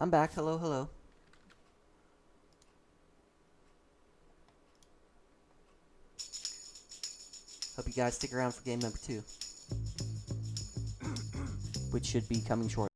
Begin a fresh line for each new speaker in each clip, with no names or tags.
I'm back. Hello, hello. Hope you guys stick around for game number 2, which should be coming shortly.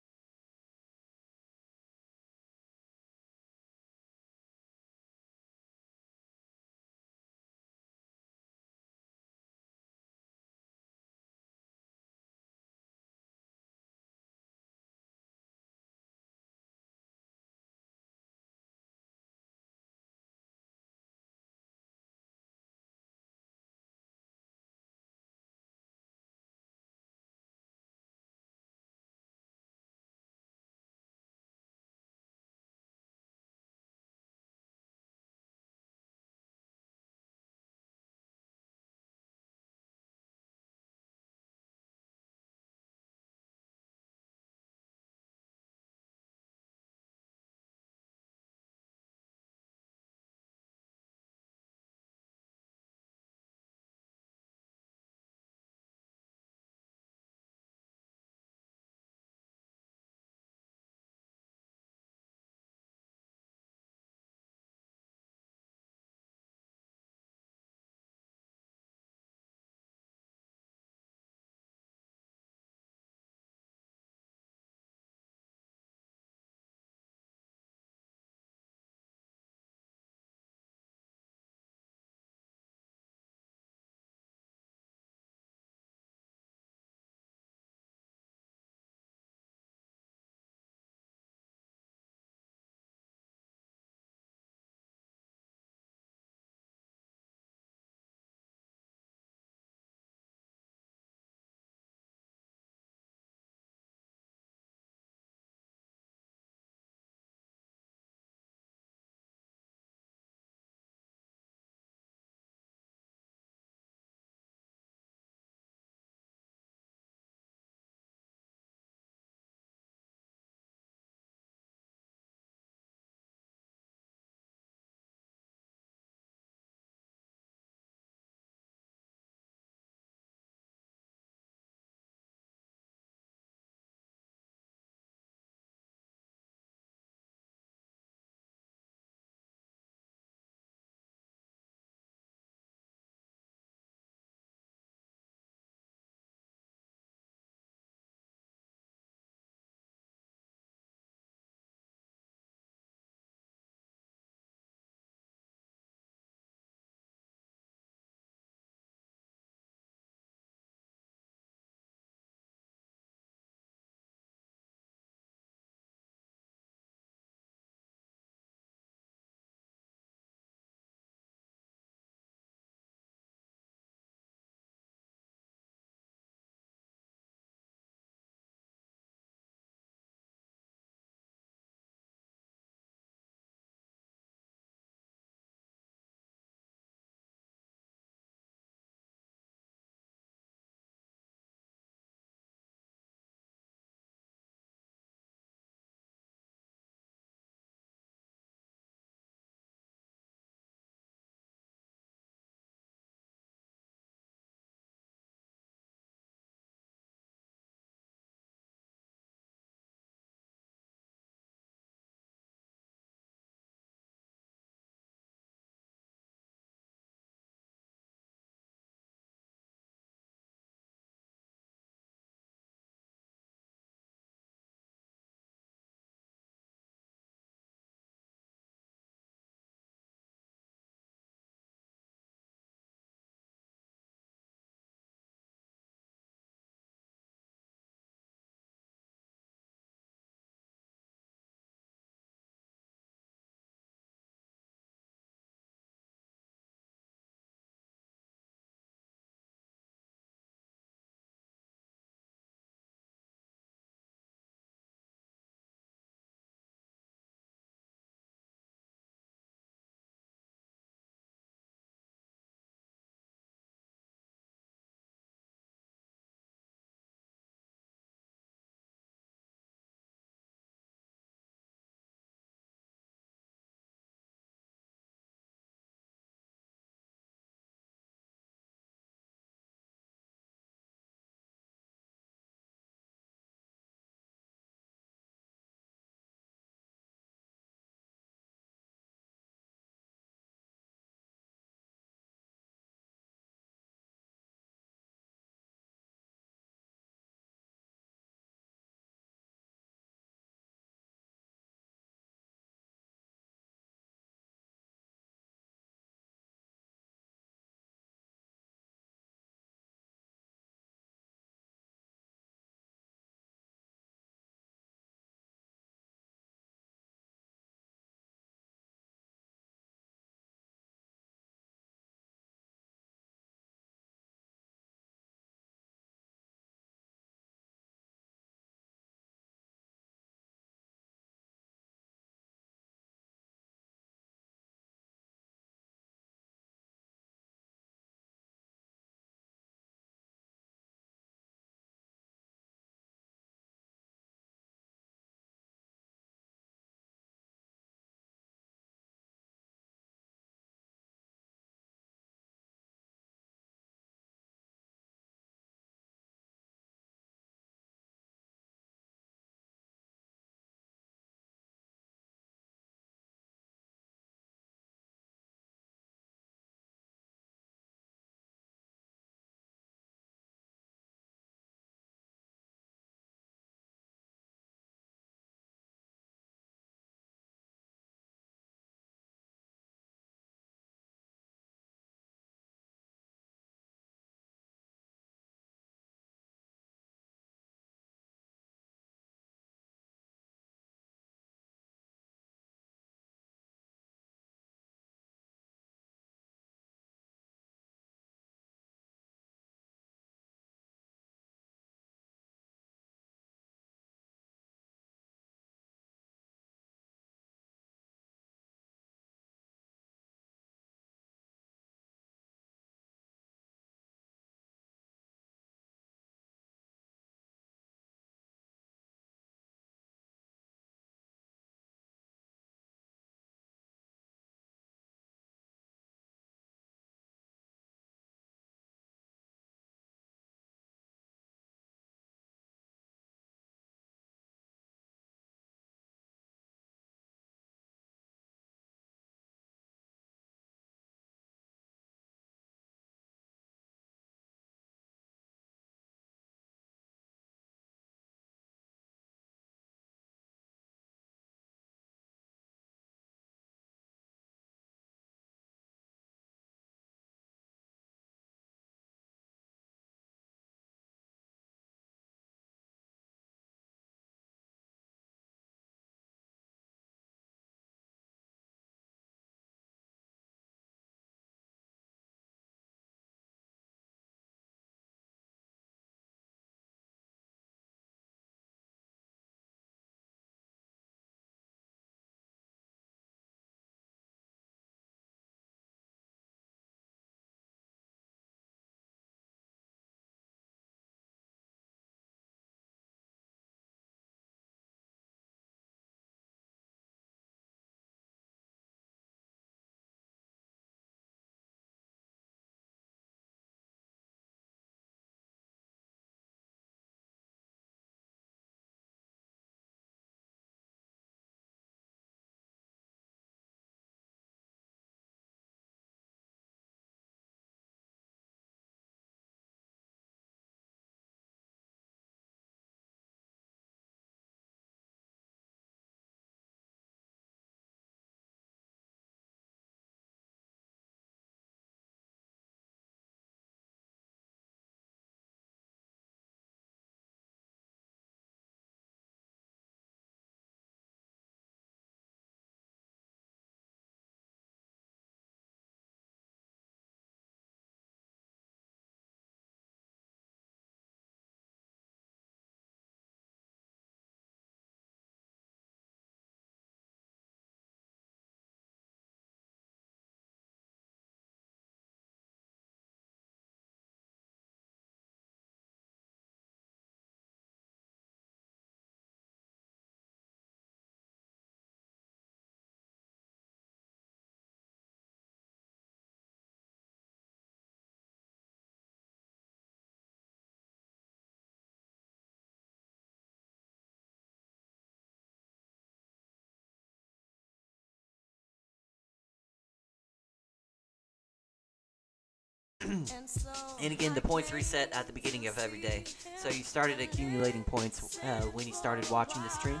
And again, the points reset at the beginning of every day. So you started accumulating points when you started watching the stream.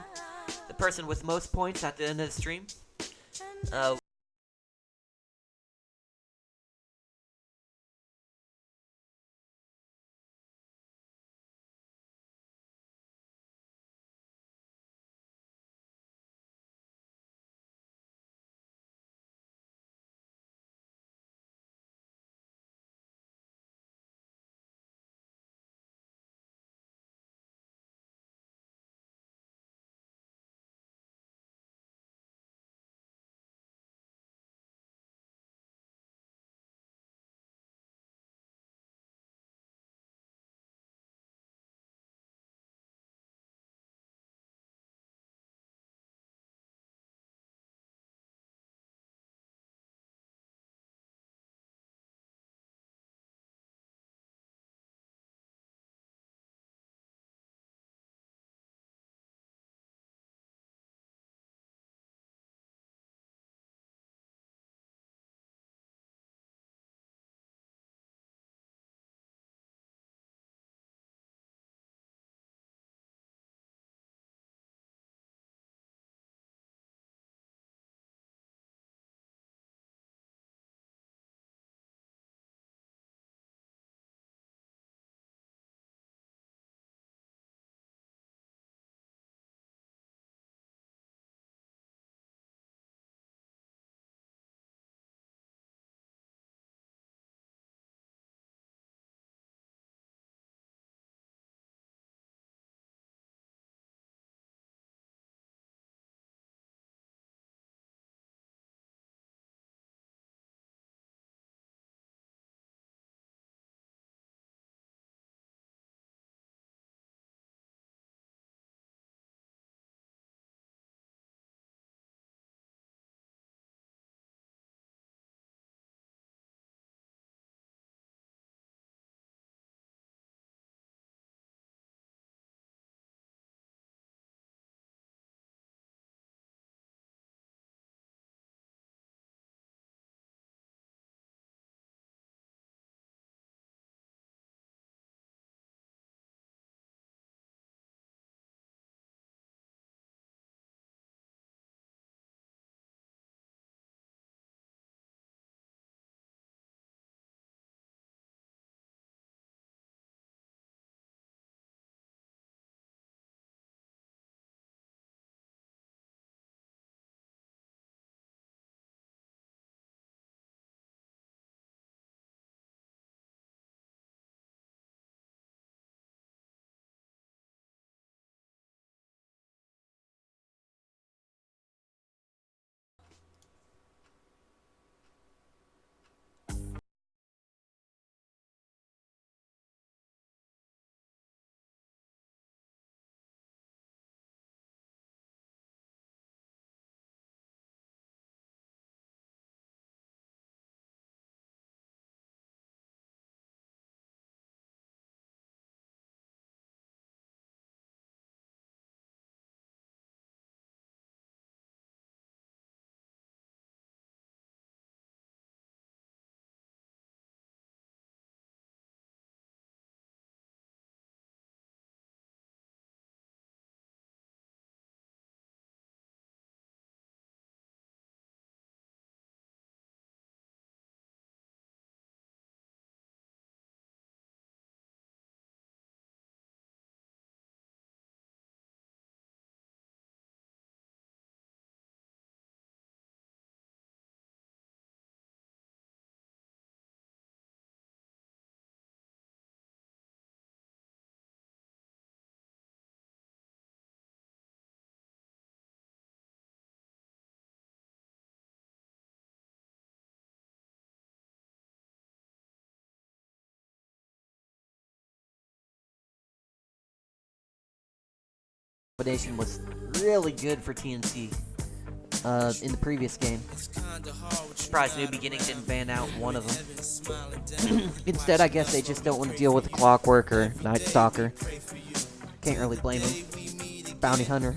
The person with most points at the end of the stream uh, combination was really good for TNC in the previous game. Surprised New Beginning didn't ban out one of them. Instead, I guess they just don't want to deal with Clockwork or Night Stalker. Can't really blame them. Bounty Hunter.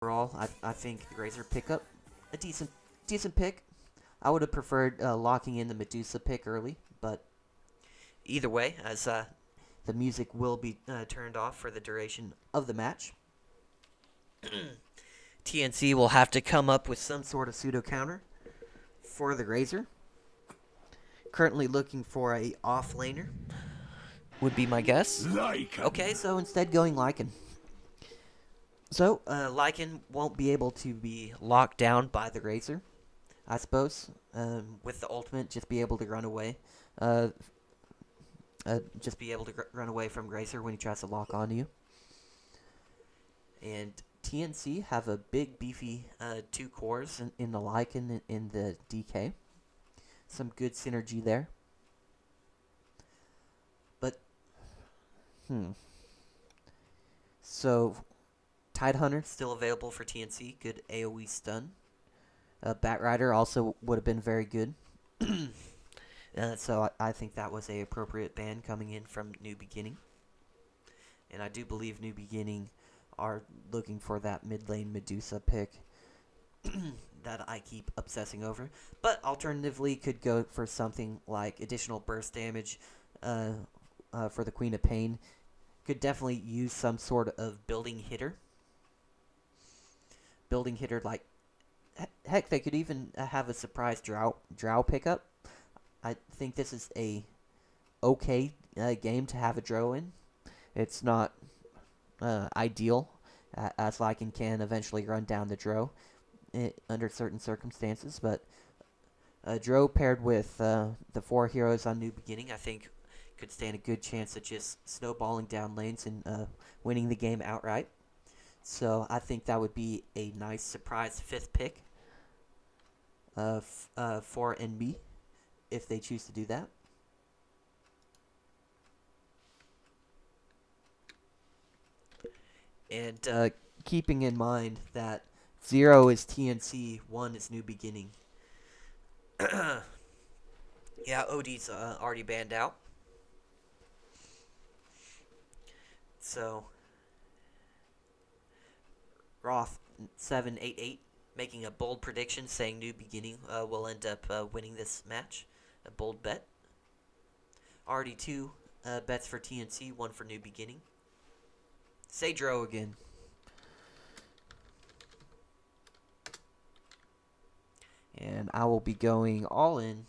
Overall, I think the Razor pick up a decent pick. I would have preferred locking in the Medusa pick early, but either way, as the music will be turned off for the duration of the match, TNC will have to come up with some sort of pseudo counter for the Razor. Currently looking for a off laner, would be my guess. Lycan. Okay, so instead going Lycan. So, Lycan won't be able to be locked down by the Razor, I suppose. With the ultimate, just be able to run away. Just be able to run away from Razor when he tries to lock onto you. And TNC have a big, beefy 2 cores in the Lycan and in the DK. Some good synergy there. But, So, Tidehunter still available for TNC. Good AoE stun. Batrider also would have been very good. So I think that was a appropriate ban coming in from New Beginning. And I do believe New Beginning are looking for that mid lane Medusa pick that I keep obsessing over. But alternatively, could go for something like additional burst damage for the Queen of Pain. Could definitely use some sort of building hitter. Building hitter like... Heck, they could even have a surprise drow pickup. I think this is a okay game to have a drow in. It's not ideal, as Lycan can eventually run down the drow under certain circumstances, but a drow paired with the 4 heroes on New Beginning, I think, could stand a good chance of just snowballing down lanes and winning the game outright. So I think that would be a nice surprise 5th pick for NB, if they choose to do that. And keeping in mind that 0 is TNC, 1 is New Beginning. Yeah, OD's already banned out. So, Roth788 making a bold prediction saying New Beginning will end up winning this match. A bold bet. Already 2 bets for TNC, 1 for New Beginning. Say Dro again. And I will be going all in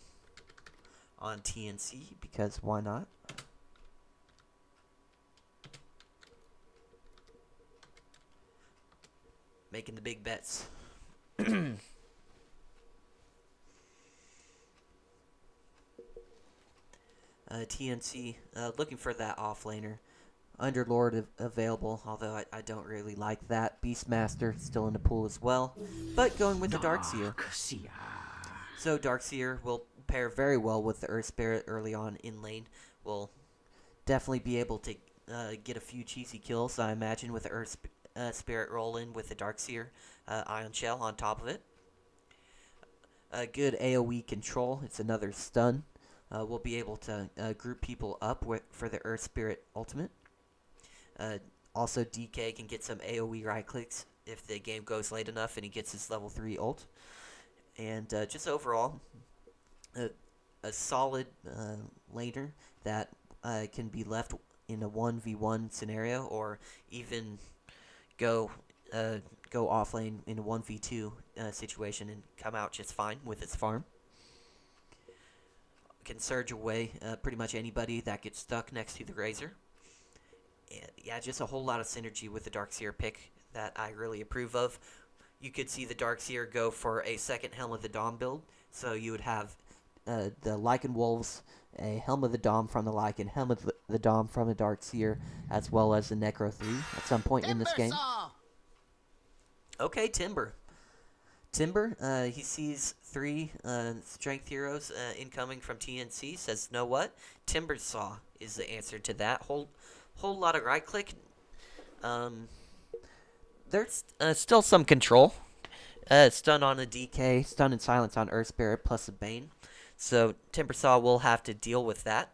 on TNC because why not? Making the big bets. TNC looking for that offlaner. Underlord available, although I don't really like that. Beastmaster still in the pool as well, but going with the Darkseer. So Darkseer will pair very well with the Earth Spirit early on in lane. Will definitely be able to get a few cheesy kills, I imagine, with the Earth Spirit roll in with the Darkseer Ion Shell on top of it. Good AoE control. It's another stun. We'll be able to group people up for the Earth Spirit ultimate. Also, DK can get some AoE right clicks if the game goes late enough and he gets his level 3 ult. And just overall, a solid laner that can be left in a 1v1 scenario, or even go off lane in a 1v2 situation and come out just fine with his farm. Can surge away pretty much anybody that gets stuck next to the Razor. And yeah, just a whole lot of synergy with the Darkseer pick that I really approve of. You could see the Darkseer go for a second Helm of the Dawn build. So you would have the Lycan Wolves, a Helm of the Dawn from the Lycan, Helm of the Dawn from the Darkseer, as well as the Necro 3 at some point in this game. Okay, Timber. Timber, he sees 3 strength heroes incoming from TNC, says, know what? Timber Saw is the answer to that. Whole lot of right click. There's still some control. Stun on a DK, stun and silence on Earth Spirit, plus a Bane. So Timber Saw will have to deal with that.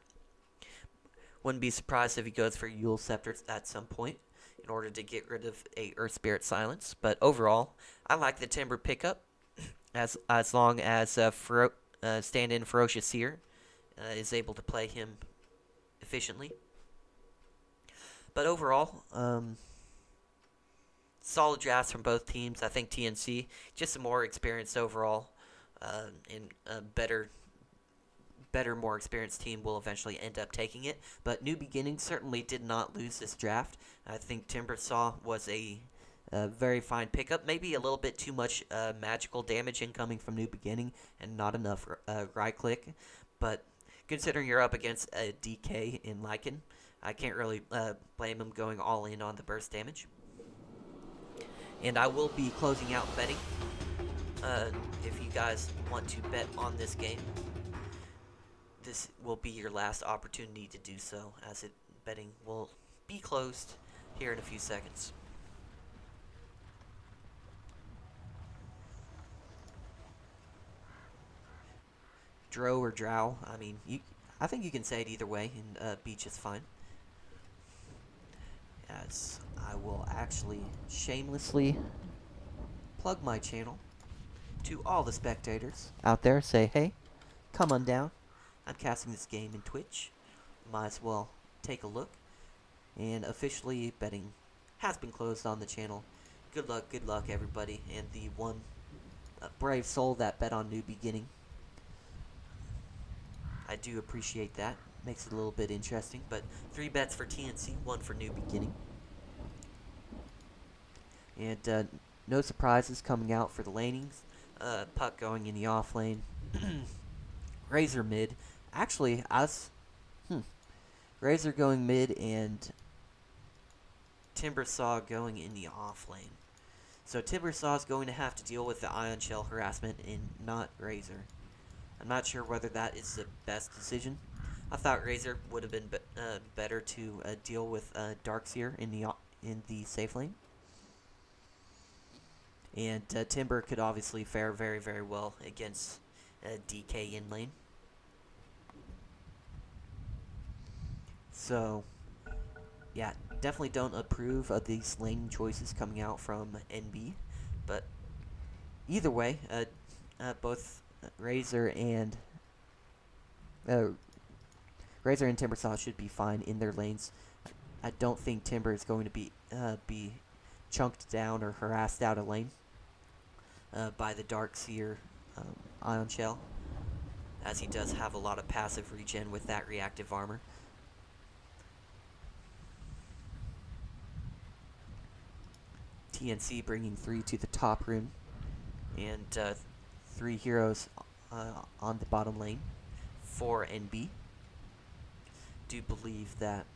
Wouldn't be surprised if he goes for Yule Scepter at some point. in order to get rid of a Earth Spirit Silence. But overall, I like the Timber pickup as long as stand-in Ferocious Seer is able to play him efficiently. But overall, solid drafts from both teams. I think TNC just a more experienced overall, and a better, more experienced team will eventually end up taking it. But New Beginnings certainly did not lose this draft. I think Timbersaw was a very fine pickup. Maybe a little bit too much magical damage incoming from New Beginning and not enough right click. But considering you're up against a DK in Lycan, I can't really blame him going all in on the burst damage. And I will be closing out betting. If you guys want to bet on this game, this will be your last opportunity to do so, as betting will be closed here in a few seconds. Dro or Drow, I mean, I think you can say it either way, and be just fine. As I will actually shamelessly plug my channel to all the spectators out there. Say, hey, come on down. I'm casting this game in Twitch. Might as well take a look. And officially, betting has been closed on the channel. Good luck, everybody. And the one brave soul that bet on New Beginning, I do appreciate that. Makes it a little bit interesting. But 3 bets for TNC, 1 for New Beginning. And no surprises coming out for the lanings. Puck going in the off lane. Razor mid. Actually, Razor going mid and Timbersaw going in the off lane. So Timbersaw is going to have to deal with the Ion Shell harassment and not Razor. I'm not sure whether that is the best decision. I thought Razor would have been better to deal with Darkseer in the safe lane. And Timber could obviously fare very, very well against DK in lane. So, yeah, definitely don't approve of these lane choices coming out from NB. But either way, both Razor and Timbersaw should be fine in their lanes. I don't think Timber is going to be chunked down or harassed out of lane by the Darkseer Ion Shell, as he does have a lot of passive regen with that reactive armor. TNC bringing 3 to the top room, and 3 heroes on the bottom lane for NB. Do believe that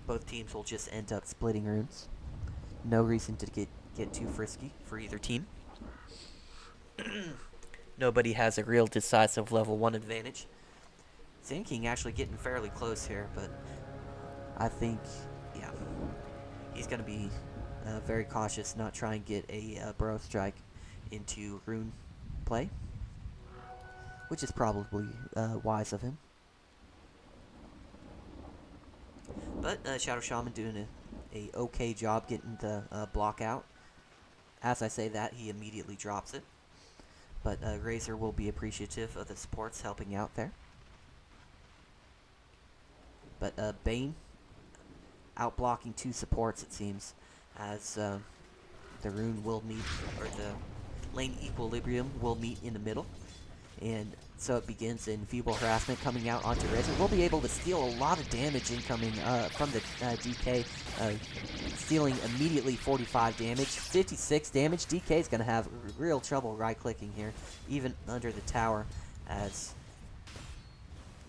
both teams will just end up splitting rooms. No reason to get too frisky for either team. Nobody has a real decisive level 1 advantage. Sand King actually getting fairly close here, but I think, yeah, he's going to be very cautious, not try and get a Burrow Strike into rune play, which is probably wise of him. But Shadow Shaman doing a okay job getting the block out. As I say that, he immediately drops it. But Razor will be appreciative of the supports helping out there. But Bane out-blocking 2 supports, it seems, as the rune will meet, or the lane equilibrium will meet in the middle. And so it begins in Feeble Harassment coming out onto Razor. We'll be able to steal a lot of damage incoming from the DK, stealing immediately 45 damage, 56 damage. DK is going to have real trouble right-clicking here, even under the tower, as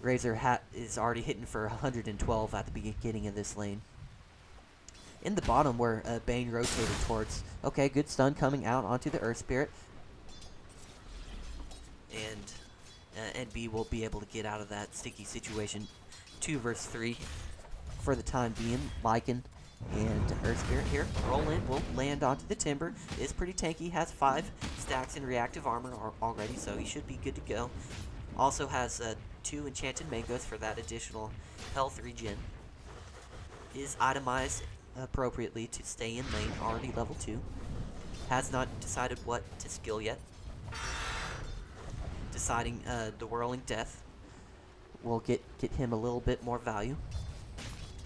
Razor is already hitting for 112 at the beginning of this lane. In the bottom where Bane rotated towards. Okay, good stun coming out onto the Earth Spirit. And NB will be able to get out of that sticky situation. 2 versus 3 for the time being. Lycan and Earth Spirit here. Roll in, will land onto the Timber. Is pretty tanky, has 5 stacks in reactive armor already, so he should be good to go. Also has 2 enchanted mangoes for that additional health regen. Is itemized appropriately to stay in lane, already level 2. Has not decided what to skill yet. Deciding the Whirling Death will get him a little bit more value.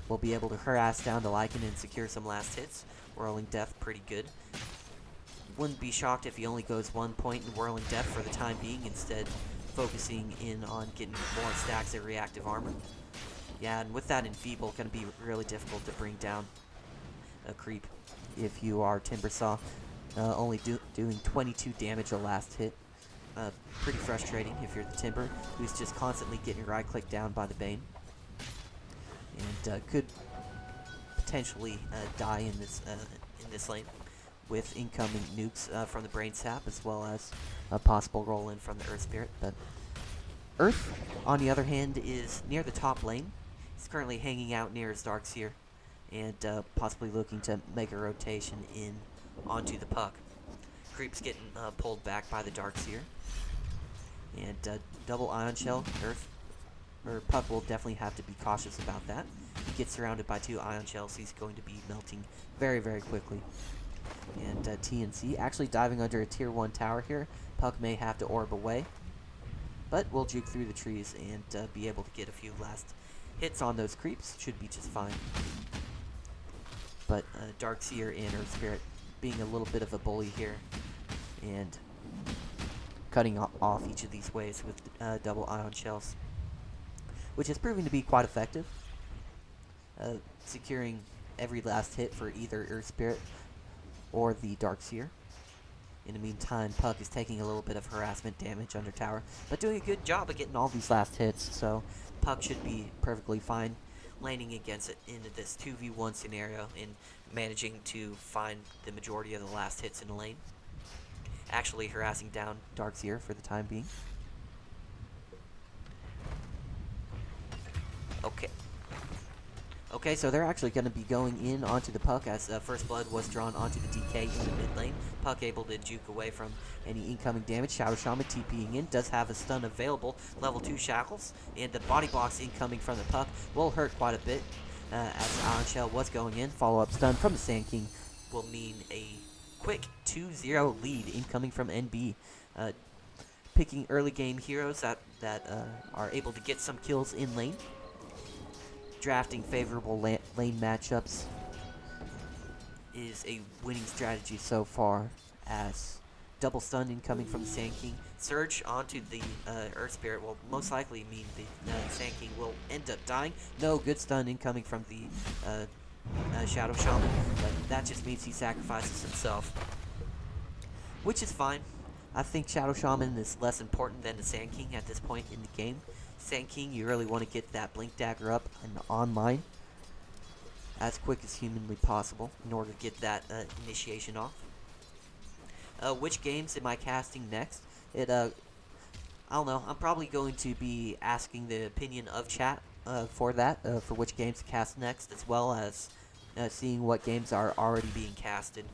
We'll be able to harass down the Lycan and secure some last hits. Whirling Death, pretty good. Wouldn't be shocked if he only goes 1 point in Whirling Death for the time being, instead focusing in on getting more stacks of reactive armor. Yeah, and with that Enfeeble, going to be really difficult to bring down a creep if you are Timbersaw. Only doing 22 damage a last hit. Pretty frustrating if you're the Timber, who's just constantly getting right-clicked down by the Bane. And could potentially die in this lane with incoming nukes from the Brain Sap, as well as a possible roll-in from the Earth Spirit. But Earth, on the other hand, is near the top lane. He's currently hanging out near his Darkseer, and possibly looking to make a rotation in onto the Puck. Creep's getting pulled back by the Darkseer. And double Ion Shell, Puck will definitely have to be cautious about that. He gets surrounded by 2 Ion Shells, he's going to be melting very, very quickly. And TNC actually diving under a tier 1 tower here. Puck may have to orb away, but we'll juke through the trees and be able to get a few last hits on those creeps. Should be just fine. But Darkseer and Earth Spirit being a little bit of a bully here, and cutting off each of these waves with double Ion Shells, which is proving to be quite effective. Securing every last hit for either Earth Spirit or the Darkseer. In the meantime, Puck is taking a little bit of harassment damage under tower, but doing a good job of getting all these last hits, so Puck should be perfectly fine laning against it in this 2v1 scenario and managing to find the majority of the last hits in the lane. Actually harassing down Darkseer for the time being. Okay, so they're actually going to be going in onto the Puck as First Blood was drawn onto the DK in the mid lane. Puck able to juke away from any incoming damage. Shadow Shaman TPing in, does have a stun available. Level 2 Shackles, and the body blocks incoming from the Puck will hurt quite a bit. As Ion Shell was going in, follow-up stun from the Sand King will mean a quick 2-0 lead incoming from NB. Picking early game heroes that are able to get some kills in lane. Drafting favorable lane matchups is a winning strategy so far, as double stun incoming from the Sand King. Surge onto the Earth Spirit will most likely mean the Sand King will end up dying. No, good stun incoming from the Shadow Shaman, but that just means he sacrifices himself, which is fine. I think Shadow Shaman is less important than the Sand King at this point in the game. Sand King, you really want to get that Blink Dagger up and online as quick as humanly possible in order to get that initiation off. Which games am I casting next? I don't know. I'm probably going to be asking the opinion of chat for that, for which games to cast next, as well as seeing what games are already being casted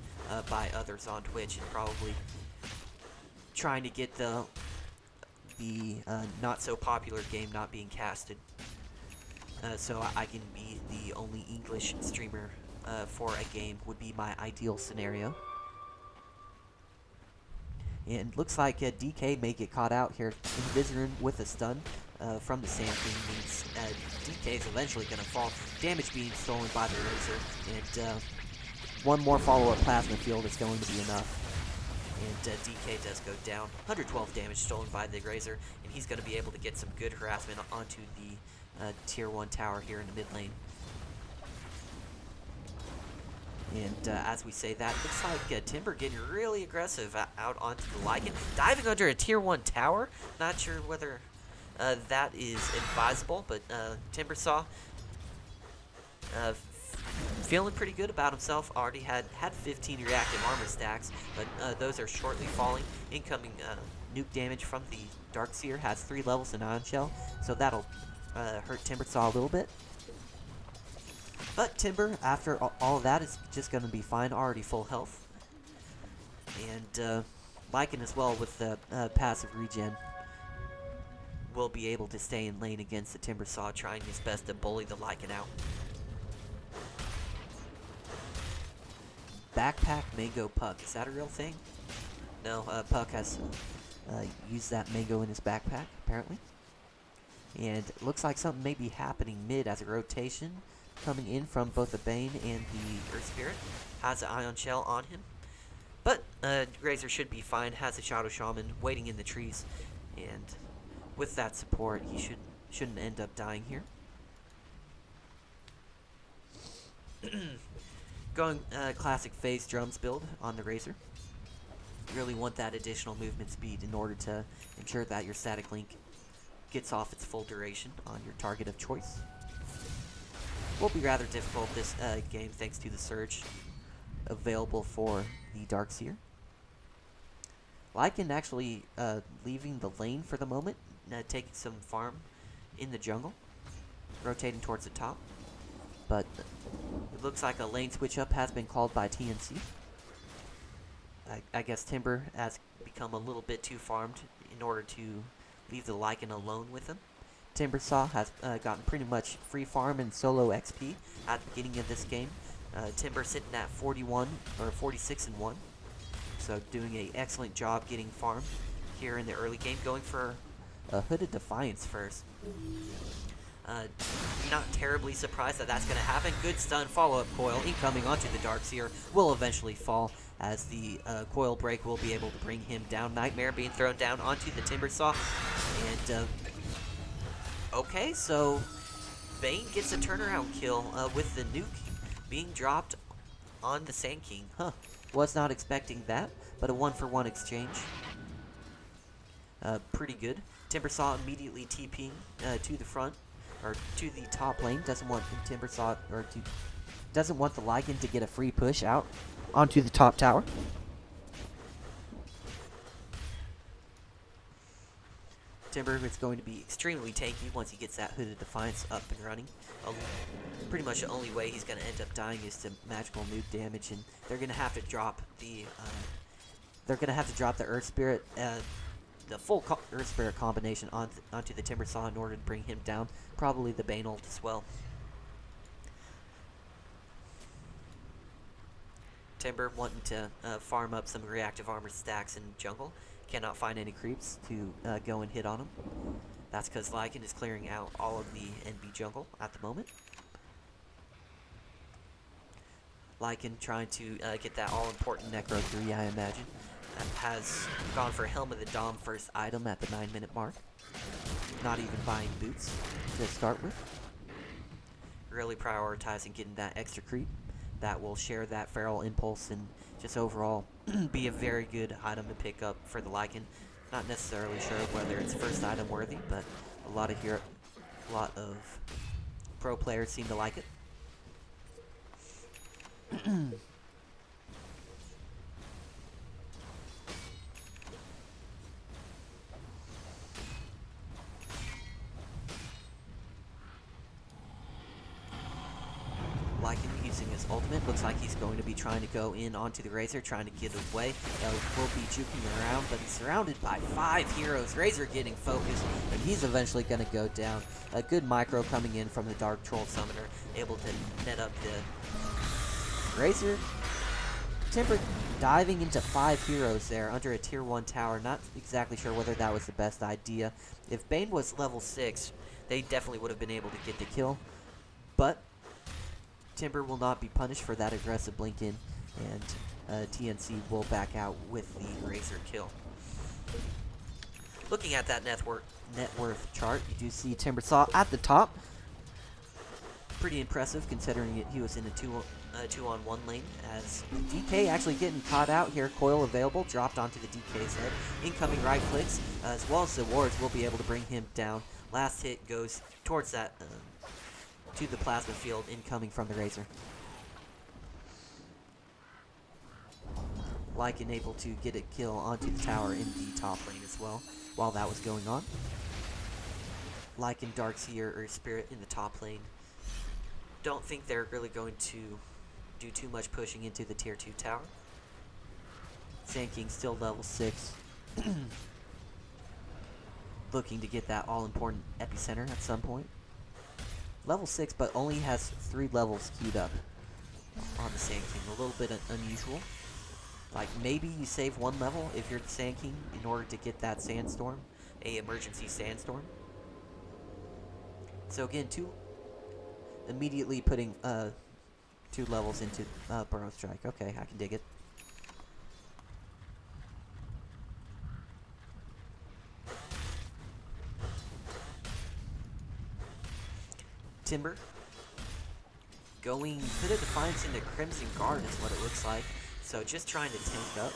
by others on Twitch, and probably trying to get the not so popular game not being casted, so I can be the only English streamer for a game would be my ideal scenario. And looks like DK may get caught out here in Vizorin with a stun from the Sand King. Means DK is eventually going to fall. Damage being stolen by the Razor, and one more follow-up Plasma Field is going to be enough. And DK does go down. 112 damage stolen by the Razor, and he's going to be able to get some good harassment onto the tier 1 tower here in the mid lane. And as we say that, looks like Timber getting really aggressive out onto the Lycan. Diving under a tier 1 tower. Not sure whether that is advisable, but Timbersaw feeling pretty good about himself. Already had 15 reactive armor stacks, but those are shortly falling. Incoming nuke damage from the Darkseer has 3 levels in Ion Shell, so that'll hurt Timbersaw a little bit. But Timber, after all of that, is just going to be fine, already full health. And Lycan as well with the passive regen will be able to stay in lane against the Timbersaw, trying his best to bully the Lycan out. Backpack Mango Puck. Is that a real thing? No, Puck has used that mango in his backpack, apparently. And it looks like something may be happening mid as a rotation coming in from both the Bane and the Earth Spirit. Has an Ion Shell on him. But Razor should be fine. Has a Shadow Shaman waiting in the trees. And with that support, he shouldn't end up dying here. Going classic phase drums build on the Razor. You really want that additional movement speed in order to ensure that your static link gets off its full duration on your target of choice. Will be rather difficult this game thanks to the surge available for the Darkseer. Lycan actually leaving the lane for the moment, taking some farm in the jungle, rotating towards the top. But it looks like a lane switch up has been called by TNC. I guess Timber has become a little bit too farmed in order to leave the Lycan alone with him. Timbersaw has gotten pretty much free farm and solo XP at the beginning of this game. Timber sitting at 41 or 46-1, so doing an excellent job getting farm here in the early game. Going for a Hooded Defiance first. Not terribly surprised that that's going to happen. Good stun follow-up coil incoming onto the Darkseer. Will eventually fall as the coil break will be able to bring him down. Nightmare being thrown down onto the Timbersaw. And, okay, so Bane gets a turnaround kill with the nuke being dropped on the Sand King. Was not expecting that, but a 1-for-1 exchange. Pretty good. Timbersaw immediately TPing to the front. Or to the top lane. Doesn't want Timbersaw doesn't want the Lycan to get a free push out onto the top tower. Timber is going to be extremely tanky once he gets that Hooded Defiance up and running. Pretty much the only way he's going to end up dying is to magical nuke damage, and they're going to have to drop the Earth Spirit. The full Earth Spirit combination onto the Timbersaw in order to bring him down. Probably the Bane ult as well. Timber wanting to farm up some reactive armor stacks in jungle. Cannot find any creeps to go and hit on him. That's because Lycan is clearing out all of the NB jungle at the moment. Lycan trying to get that all-important Necro 3, I imagine. Has gone for Helm of the Dom first item at the 9-minute mark. Not even buying boots to start with. Really prioritizing getting that extra creep that will share that feral impulse and just overall be a very good item to pick up for the Lycan. Not necessarily sure whether it's first item worthy, but a lot of pro players seem to like it. Lycan using his ultimate. Looks like he's going to be trying to go in onto the Razor, trying to get away. Will be juking around, but he's surrounded by 5 heroes. Razor getting focused, and he's eventually going to go down. A good micro coming in from the Dark Troll Summoner, able to net up the Razor. Timber diving into 5 heroes there under a tier 1 tower. Not exactly sure whether that was the best idea. If Bane was level 6, they definitely would have been able to get the kill, but Timber will not be punished for that aggressive blink in, and TNC will back out with the Razor kill. Looking at that net worth chart, you do see Timbersaw at the top. Pretty impressive considering he was in a 2-on-1 lane, as DK actually getting caught out here. Coil available, dropped onto the DK's head. Incoming right clicks, as well as the wards will be able to bring him down. Last hit goes towards that to the plasma field incoming from the Razor. Lycan able to get a kill onto the tower in the top lane as well while that was going on. Lycan, Darkseer, or Spirit in the top lane. Don't think they're really going to do too much pushing into the tier 2 tower. Sand King still level 6. Looking to get that all-important epicenter at some point. Level 6, but only has 3 levels queued up. on the Sand King. A little bit unusual. Like, maybe you save one level if you're the Sand King in order to get that Sandstorm, a emergency Sandstorm. So again, immediately putting 2 levels into Burrow Strike. Okay, I can dig it. Timber. Going Bit of Defiance into Crimson Guard is what it looks like. So just trying to tank up.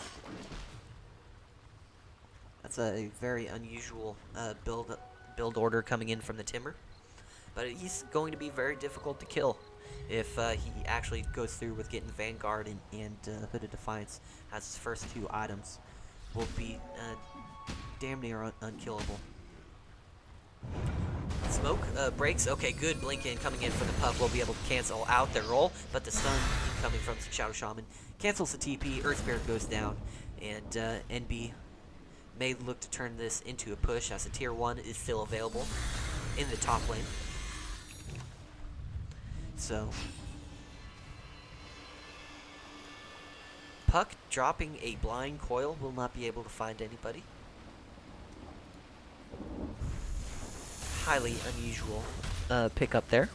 That's a very unusual build order coming in from the Timber. But he's going to be very difficult to kill if he actually goes through with getting Vanguard and Hood of Defiance as his first 2 items. Will be damn near unkillable. Smoke breaks. Okay, good. Blink in coming in for the Puff will be able to cancel out their roll, but the stun coming from Shadow Shaman cancels the TP. Earth Spirit goes down, and NB may look to turn this into a push as the tier 1 is still available in the top lane. So, Puck dropping a blind coil will not be able to find anybody. Highly unusual pickup there.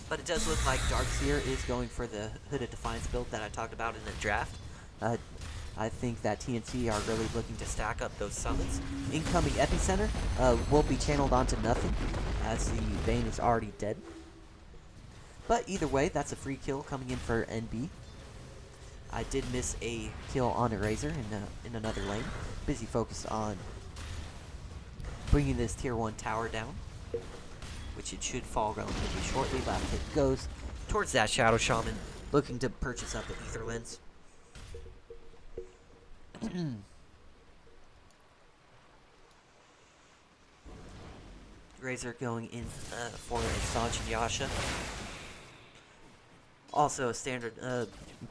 But it does look like Darkseer is going for the Hood of Defiance build that I talked about in the draft. I think that TNC are really looking to stack up those summons. Incoming Epicenter will be channeled onto nothing, as the Bane is already dead. But either way, that's a free kill coming in for NB. I did miss a kill on Eraser in another lane. Busy focused on bringing this tier 1 tower down, which it should fall relatively shortly. Last hit goes towards that Shadow Shaman, looking to purchase up the Ether Lens. Razor going in for a Sanch and Yasha. Also, a standard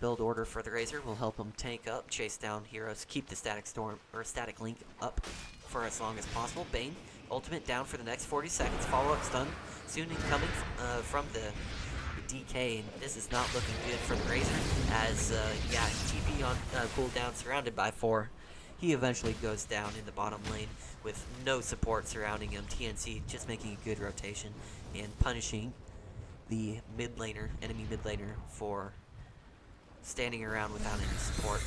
build order for the Razor will help him tank up, chase down heroes, keep the static storm or static link up for as long as possible. Bane ultimate down for the next 40 seconds. Follow up stun soon incoming from the DK, and this is not looking good for the Razor as TP on cooldown, surrounded by 4. He eventually goes down in the bottom lane with no support surrounding him. TNC just making a good rotation and punishing the enemy mid laner for standing around without any support.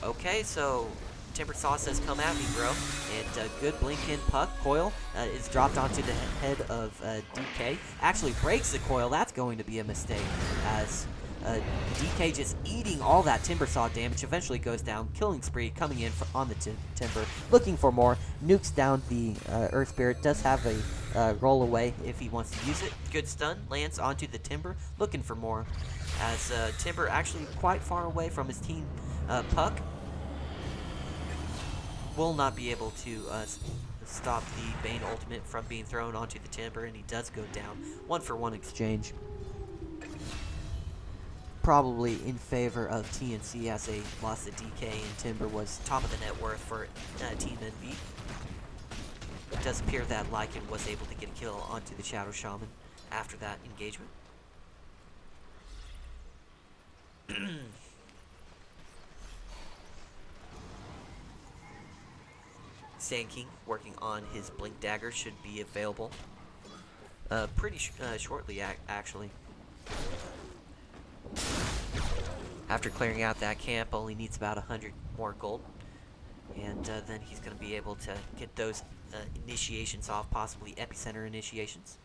Okay, so Tempered Sauce says, "Come at me, bro." And good blink in Puck. Coil is dropped onto the head of DK. Actually breaks the coil. That's going to be a mistake, as DK just eating all that Timber Saw damage eventually goes down. Killing spree coming in on the Timber. Looking for more. Nukes down the Earth Spirit. Does have a roll away if he wants to use it. Good stun. Lands onto the Timber. Looking for more, as Timber actually quite far away from his team. Puck will not be able to stop the Bane ultimate from being thrown onto the Timber, and he does go down. 1-for-1 exchange. Probably in favor of TNC, as they lost the DK, and Timber was top of the net worth for Team NB. It does appear that Lycan was able to get a kill onto the Shadow Shaman after that engagement. Sand King working on his Blink Dagger should be available pretty shortly, actually. After clearing out that camp, only needs about 100 more gold, and then he's going to be able to get those initiations off, possibly Epicenter initiations.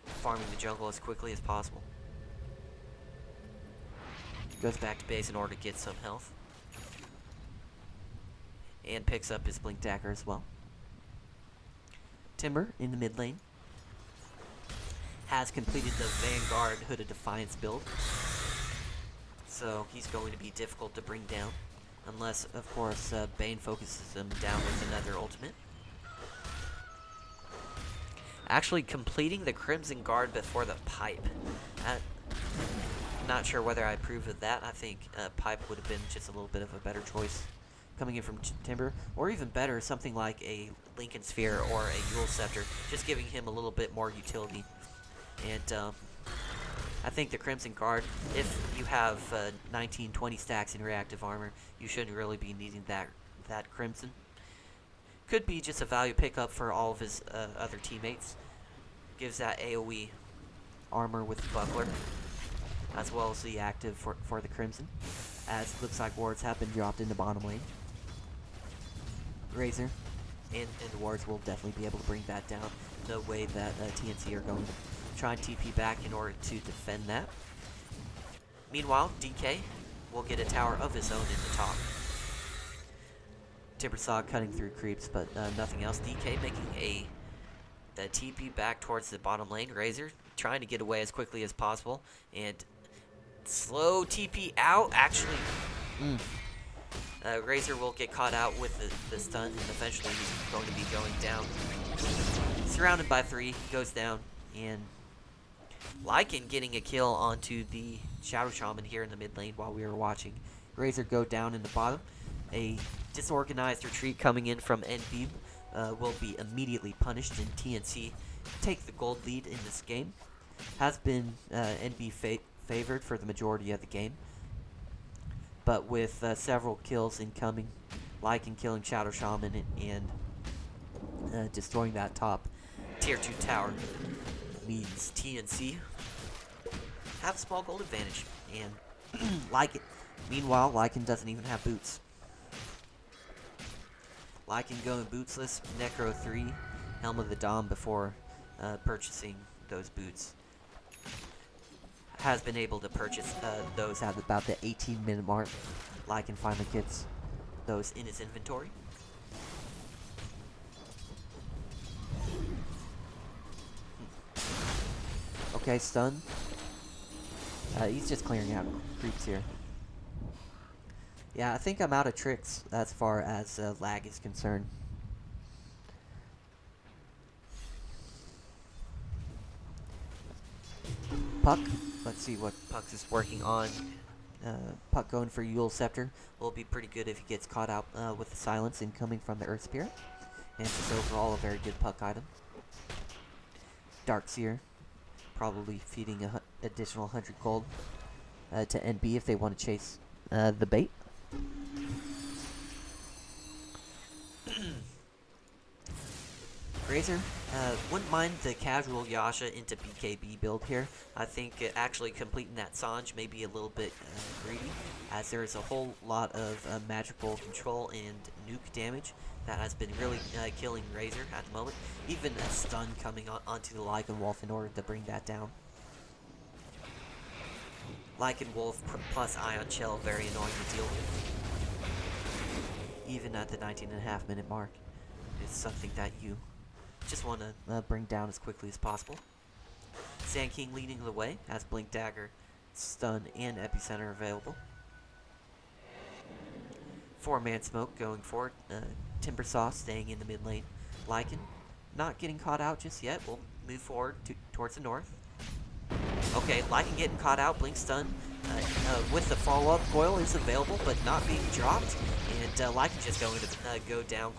Farming the jungle as quickly as possible. Goes back to base in order to get some health. And picks up his Blink Dagger as well. Timber in the mid lane has completed the Vanguard Hood of Defiance build, so he's going to be difficult to bring down, unless, of course, Bane focuses him down with another ultimate. Actually completing the Crimson Guard before the Pipe. Not sure whether I approve of that. I think Pipe would have been just a little bit of a better choice coming in from Timber, or even better, something like a Lincoln Sphere or a Yule Scepter, just giving him a little bit more utility And I think the Crimson Guard, if you have 19, 20 stacks in reactive armor, you shouldn't really be needing that Crimson. Could be just a value pickup for all of his other teammates. Gives that AoE armor with the Buckler, as well as the active for the Crimson, as it looks like wards have been dropped in the bottom lane. Razor and the wards will definitely be able to bring that down the way that TNC are going to try and TP back in order to defend that. Meanwhile, DK will get a tower of his own in the top. Timbersaw cutting through creeps, but nothing else. DK making a TP back towards the bottom lane. Razor trying to get away as quickly as possible, and slow TP out. Actually, Razor will get caught out with the stun, and eventually he's going to be going down. Surrounded by 3, goes down, and Lycan getting a kill onto the Shadow Shaman here in the mid lane while we were watching Razor go down in the bottom. A disorganized retreat coming in from NB will be immediately punished, and TNC take the gold lead in this game. Has been NB favored for the majority of the game, but with several kills incoming, Lycan killing Shadow Shaman and destroying that top tier 2 tower, means TNC have a small gold advantage, and meanwhile, Lycan doesn't even have boots. Lycan going bootsless, Necro 3, Helm of the Dom before purchasing those boots. Has been able to purchase those at about the 18-minute mark. Lycan finally gets those in his inventory. Okay, stun. He's just clearing out creeps here. Yeah, I think I'm out of tricks as far as lag is concerned. Puck. Let's see what Puck is working on. Puck going for Yule Scepter will be pretty good if he gets caught out with the silence incoming from the Earth Spirit. And just overall a very good Puck item. Darkseer. Probably feeding an additional 100 gold to NB if they want to chase the bait. Razor, wouldn't mind the casual Yasha into BKB build here. I think actually completing that Sanj may be a little bit greedy, as there is a whole lot of magical control and nuke damage that has been really killing Razor at the moment. Even a stun coming onto the Lycan Wolf in order to bring that down. Lycan Wolf plus Ion Shell, very annoying to deal with. Even at the 19.5 minute mark, it's something that you just want to bring down as quickly as possible. Sand King leading the way, has Blink Dagger, Stun, and Epicenter available. 4-man smoke going forward. Timbersaw staying in the mid lane. Lycan not getting caught out just yet. We'll move forward towards the north. Okay, Lycan getting caught out. Blink Stun with the follow-up. Coil is available, but not being dropped. And Lycan just going to go down.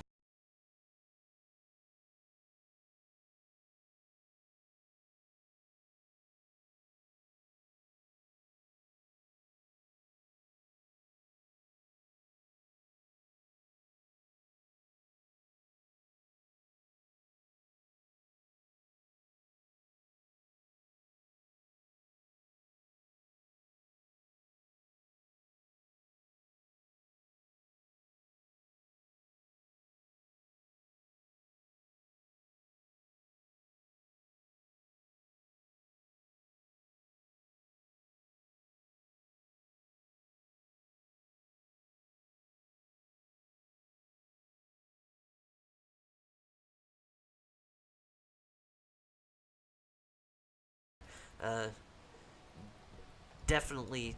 Definitely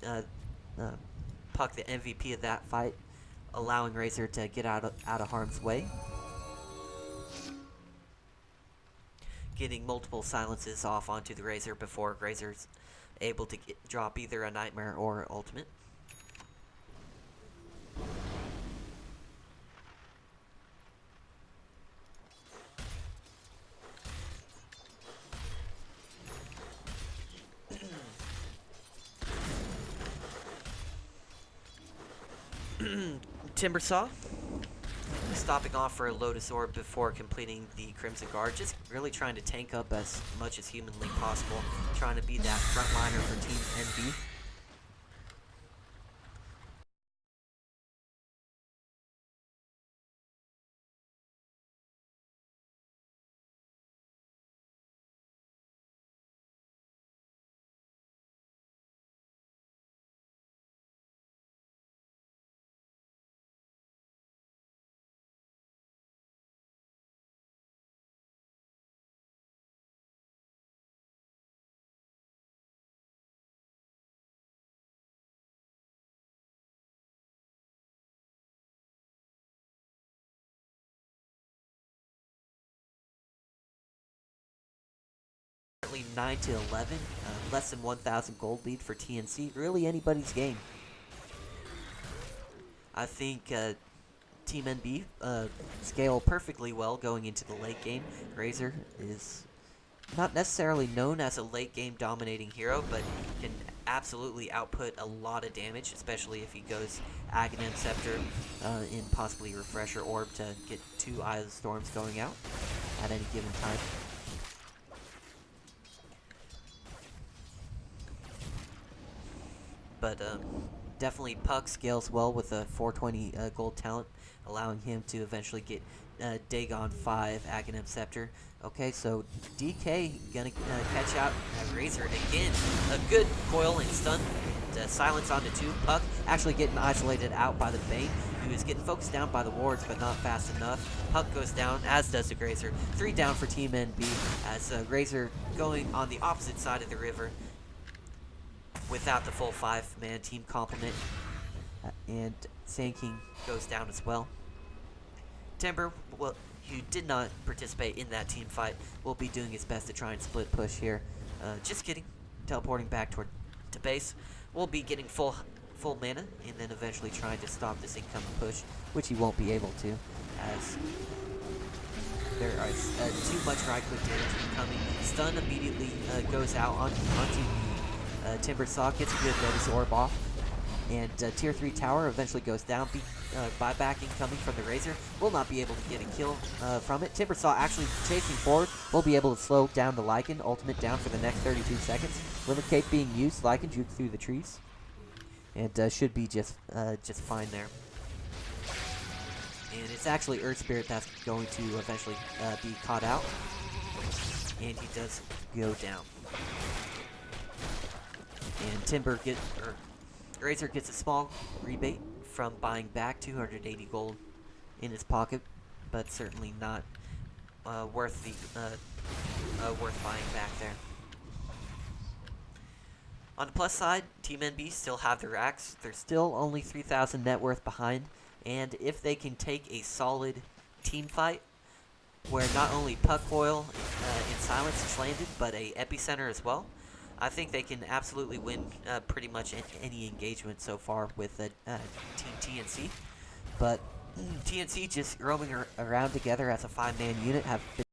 Puck the MVP of that fight, allowing Razor to get out of harm's way. Getting multiple silences off onto the Razor before Razor's able to drop either a Nightmare or Ultimate. Timbersaw stopping off for a Lotus Orb before completing the Crimson Guard, just really trying to tank up as much as humanly possible, trying to be that frontliner for Team NB. Currently 9 to 11, less than 1,000 gold lead for TNC. Really anybody's game. I think Team NB scale perfectly well going into the late game. Razor is not necessarily known as a late game dominating hero, but can absolutely output a lot of damage, especially if he goes Aghanim Scepter in possibly Refresher Orb to get 2 Eye of the Storms going out at any given time. But definitely Puck scales well with a 420 gold talent, allowing him to eventually get Dagon 5 Aghanim Scepter. Okay, so DK gonna catch out Razor again. A good coil and stun. Silence onto 2. Puck actually getting isolated out by the Bane, who is getting focused down by the wards, but not fast enough. Puck goes down, as does the Grazer. 3 down for Team NB, as Razor going on the opposite side of the river without the full 5-man team complement. And Sand King goes down as well. Timber, well, who did not participate in that team fight, will be doing his best to try and split push here. Just kidding. Teleporting back to base. We'll be getting full mana, and then eventually trying to stop this incoming push, which he won't be able to, as there is too much right-click damage incoming. Stun immediately goes out onto the Timbersaw, gets a good Lotus Orb off, and Tier 3 tower eventually goes down. Buyback incoming from the Razor. Will not be able to get a kill from it. Timbersaw actually chasing forward. Will be able to slow down the Lycan. Ultimate down for the next 32 seconds. Limit Cape being used. Lycan juke through the trees. And should be just fine there. And it's actually Earth Spirit that's going to eventually be caught out. And he does go down. And Razor gets a small rebate from buying back 280 gold in his pocket, but certainly not worth buying back there. On the plus side, Team NB still have their racks. They're still only 3,000 net worth behind, and if they can take a solid team fight where not only Puck Foil in silence is landed, but a epicenter as well, I think they can absolutely win pretty much any engagement so far with Team TNC. But TNC just roaming around together as a 5-man unit have been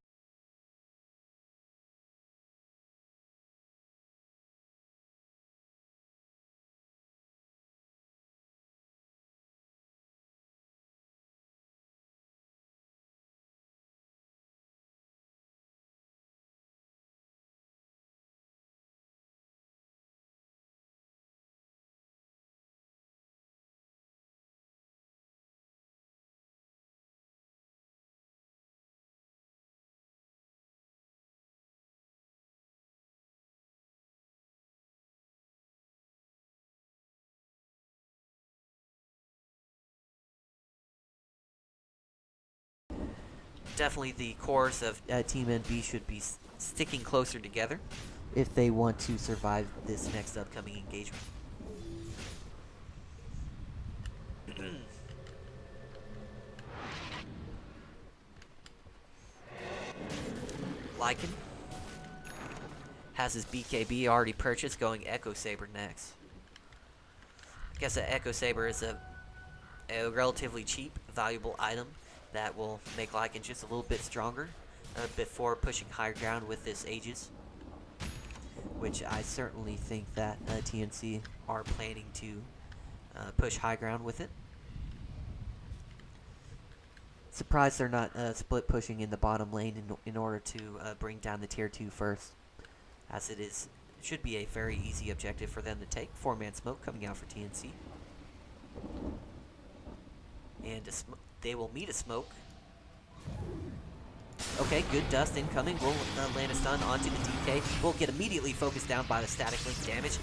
definitely the cores of Team NB should be sticking closer together if they want to survive this next upcoming engagement. Lycan has his BKB already purchased, going Echo Saber next. I guess an Echo Saber is a relatively cheap, valuable item that will make Lycan just a little bit stronger before pushing higher ground with this Aegis, which I certainly think that TNC are planning to push high ground with it. surprised they're not split pushing in the bottom lane in order to bring down the tier 2 first, as it should be a very easy objective for them to take. 4-man smoke coming out for TNC. And they will meet a smoke. Okay, good dust incoming. Will land a stun onto the DK. Will get immediately focused down by the static link damage.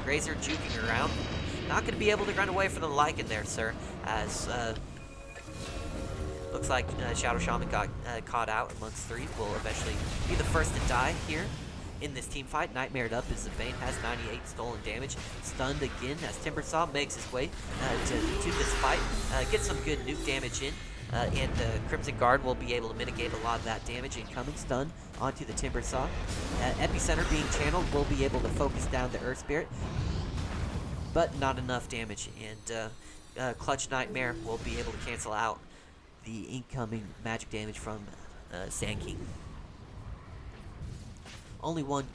Grazer juking around. Not going to be able to run away from the Lycan there, sir. As looks like Shadow Shaman got caught out amongst 3. Will eventually be the first to die here in this team fight. Nightmared up as the Vayne has 98 stolen damage. Stunned again as Timbersaw makes his way to this fight. Gets some good nuke damage in. And the Crimson Guard will be able to mitigate a lot of that damage incoming. Stun onto the Timbersaw. Epicenter being channeled will be able to focus down the Earth Spirit, but not enough damage. And Clutch Nightmare will be able to cancel out the incoming magic damage from Sand King. Only one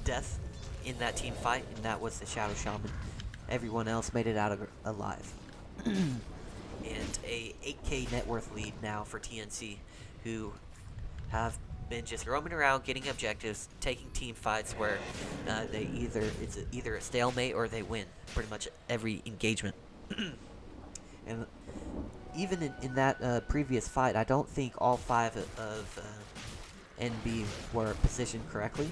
death in that team fight, and that was the Shadow Shaman. Everyone else made it out alive. And a 8k net worth lead now for TNC, who have been just roaming around getting objectives, taking team fights where it's either a stalemate or they win pretty much every engagement. And even in that previous fight, I don't think all 5 of NB were positioned correctly.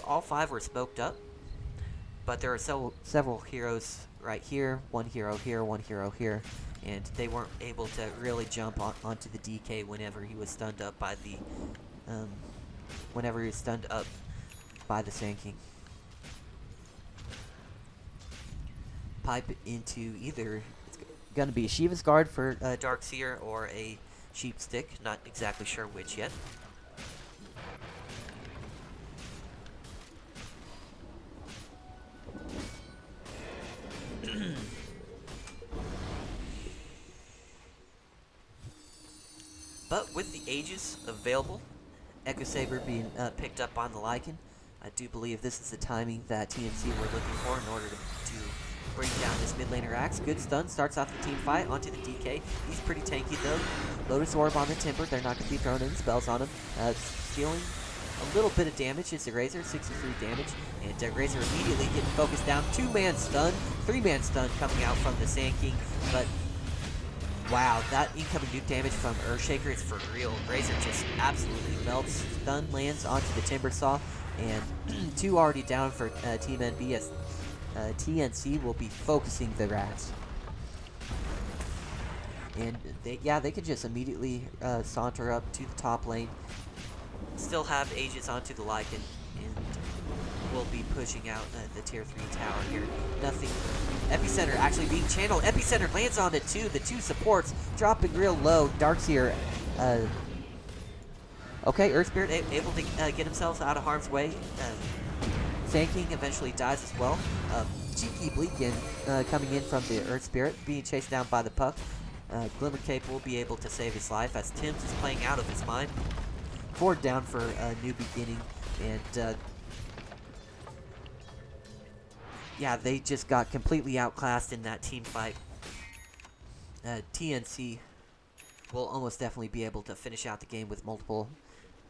All 5 were smoked up, but there are several heroes right here, one hero here, and they weren't able to really jump onto the DK whenever he was stunned up by the Sand King. Pipe into either it's gonna be a Shiva's Guard for Darkseer or a Sheep Stick. Not exactly sure which yet. But with the Aegis available, Echo Saber being picked up on the Lycan, I do believe this is the timing that TNC were looking for in order to bring down this mid laner Axe. Good stun, starts off the team fight onto the DK. He's pretty tanky though. Lotus Orb on the Timber, they're not going to be throwing any spells on him. Stealing a little bit of damage is the Razor, 63 damage. And Razor immediately getting focused down. 2-man stun, 3-man stun coming out from the Sand King, but wow, that incoming nuke damage from Earthshaker is for real. Razor just absolutely melts. Stun lands onto the Timbersaw, and 2 already down for Team NB as TNC will be focusing the Rats. And they could just immediately saunter up to the top lane. Still have Aegis onto the Lycan, and will be pushing out the tier 3 tower here. Nothing. Epicenter actually being channeled. Epicenter lands on it too. The 2 supports dropping real low. Darkseer, okay, Earth Spirit able to get himself out of harm's way. Sand King eventually dies as well. Cheeky Bleakin coming in from the Earth Spirit, being chased down by the Puck. Glimmer Cape will be able to save his life as Tim's is playing out of his mind. 4 down for a new beginning, and yeah, they just got completely outclassed in that team fight. TNC will almost definitely be able to finish out the game with multiple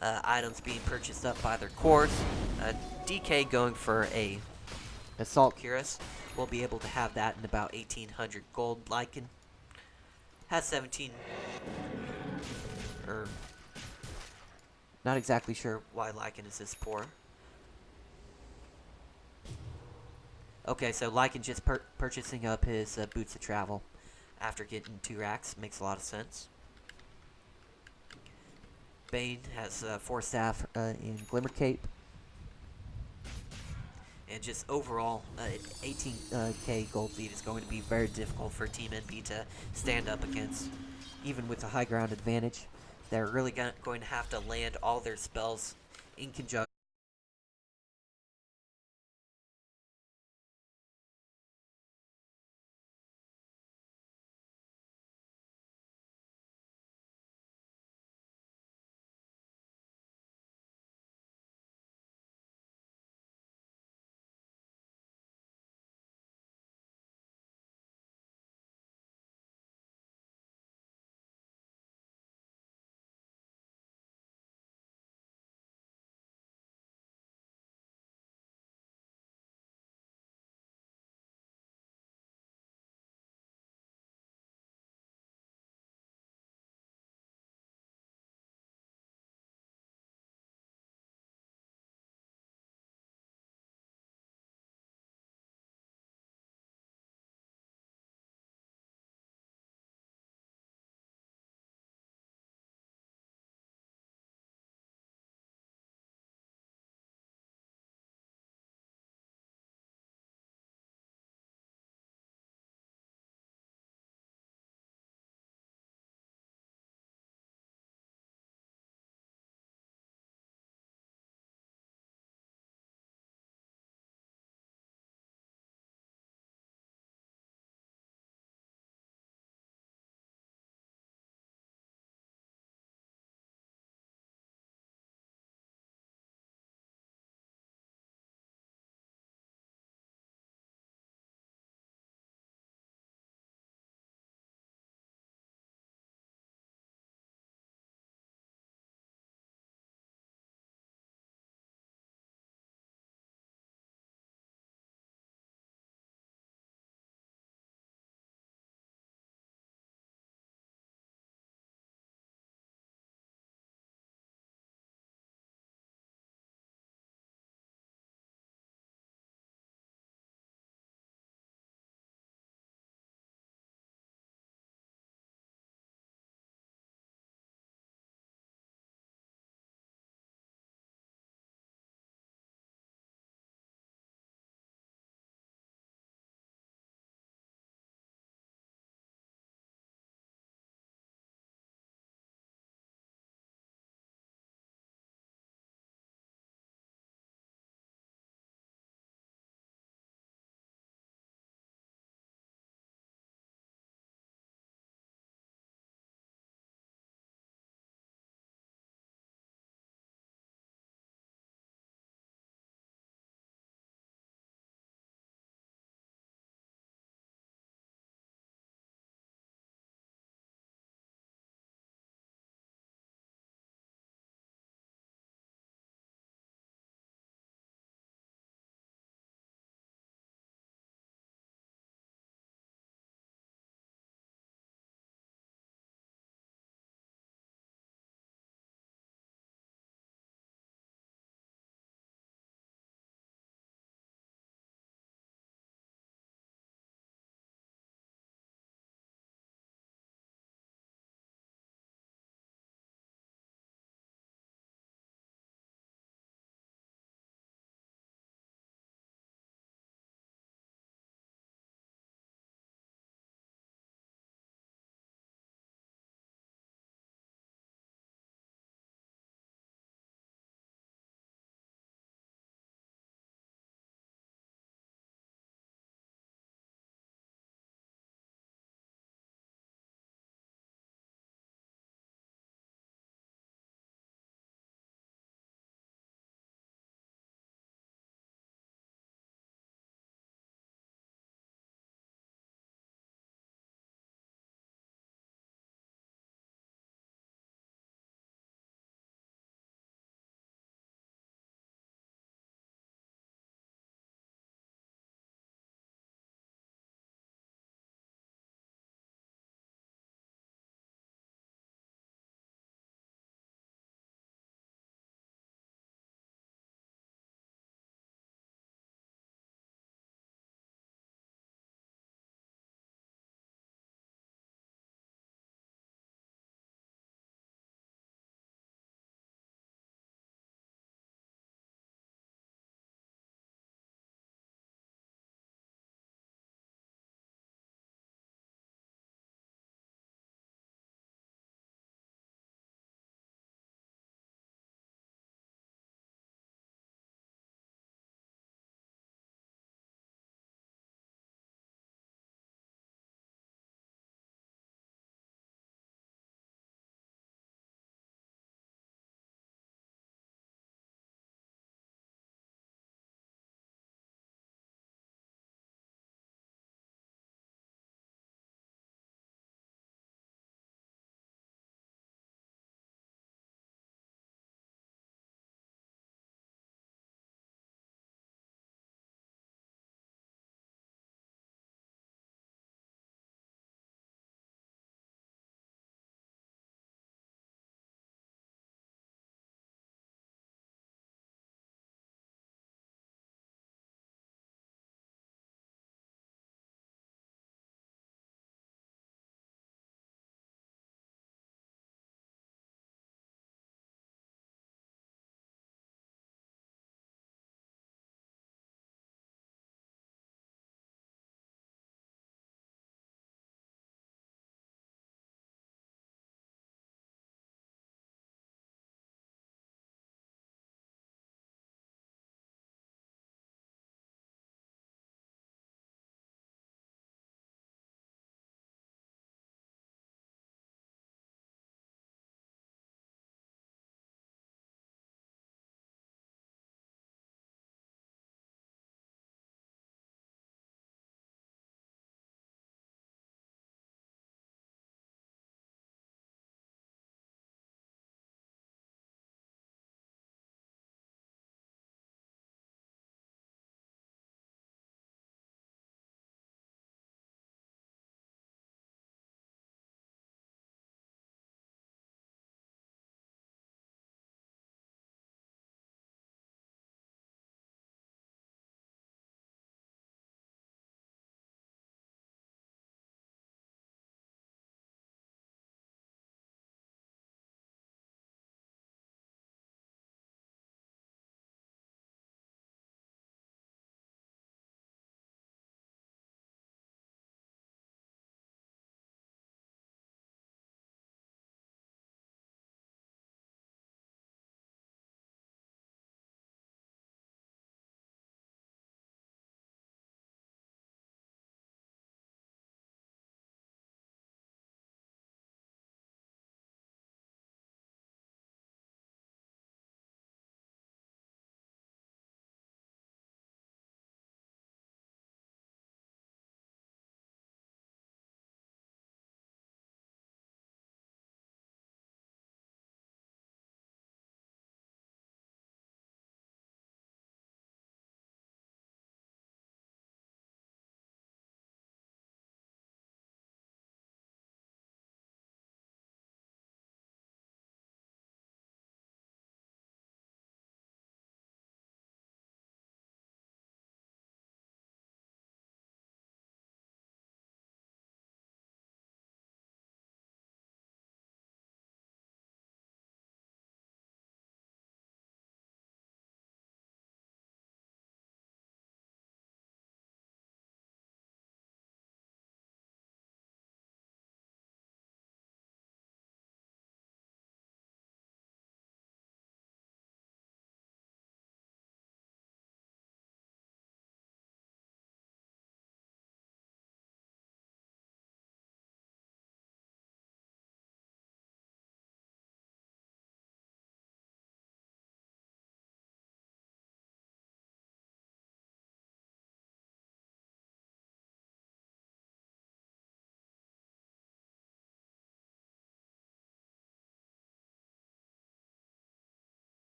items being purchased up by their cores. DK going for a Assault Cuirass. We'll be able to have that in about 1,800 gold. Lycan has 17. Not exactly sure why Lycan is this poor. Okay, so Lycan just purchasing up his boots of travel after getting 2 racks. Makes a lot of sense. Bane has 4 staff in Glimmer Cape. And just overall, 18k gold lead is going to be very difficult for Team NB to stand up against. Even with the high ground advantage, they're really going to have to land all their spells in conjunction.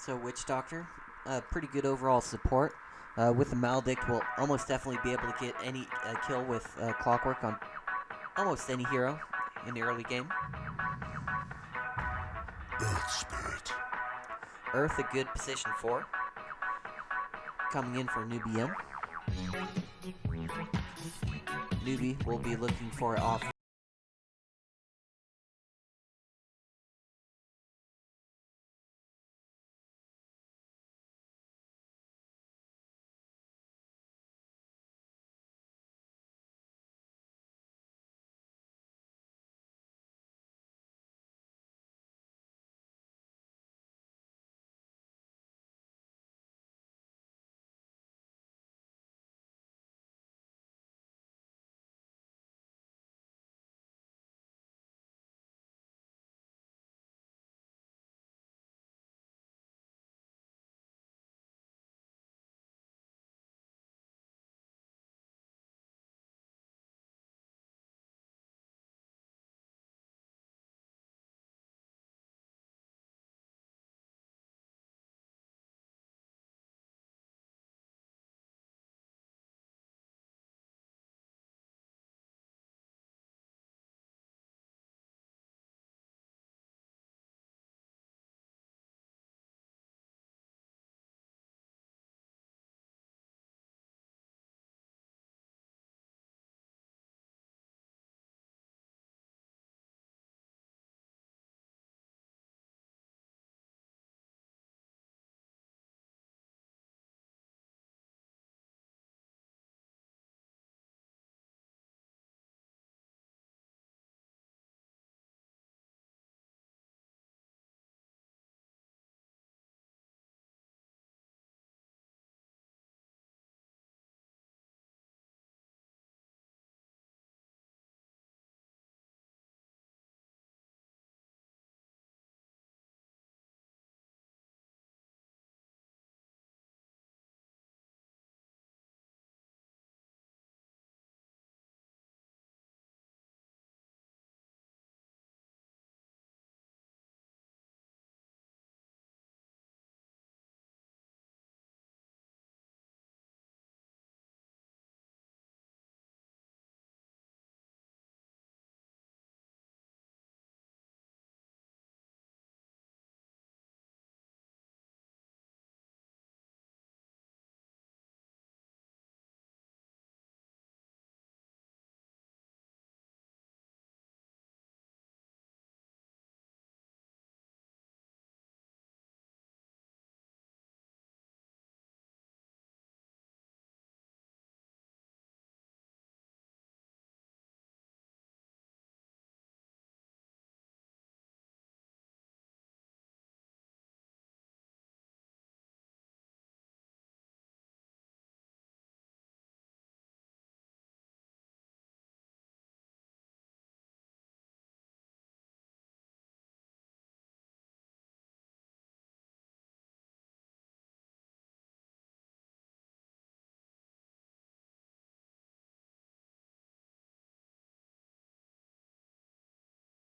So Witch Doctor, pretty good overall support. With the Maledict, will almost definitely be able to get any kill with Clockwork on almost any hero in the early game.
Earth Spirit.
Earth, a good position 4. Coming in for Newbie M. Newbie will be looking for off.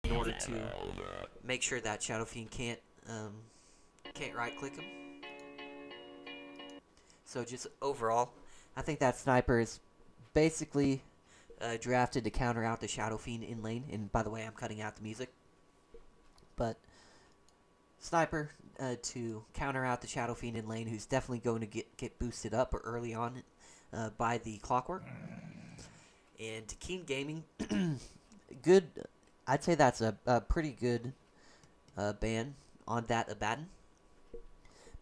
In order to make sure that Shadow Fiend can't right click him. So just overall, I think that Sniper is basically drafted to counter out the Shadow Fiend in lane. And by the way, I'm cutting out the music. But Sniper to counter out the Shadow Fiend in lane, who's definitely going to get boosted up early on by the Clockwork. And Keen Gaming, good. I'd say that's a pretty good ban on that Abaddon.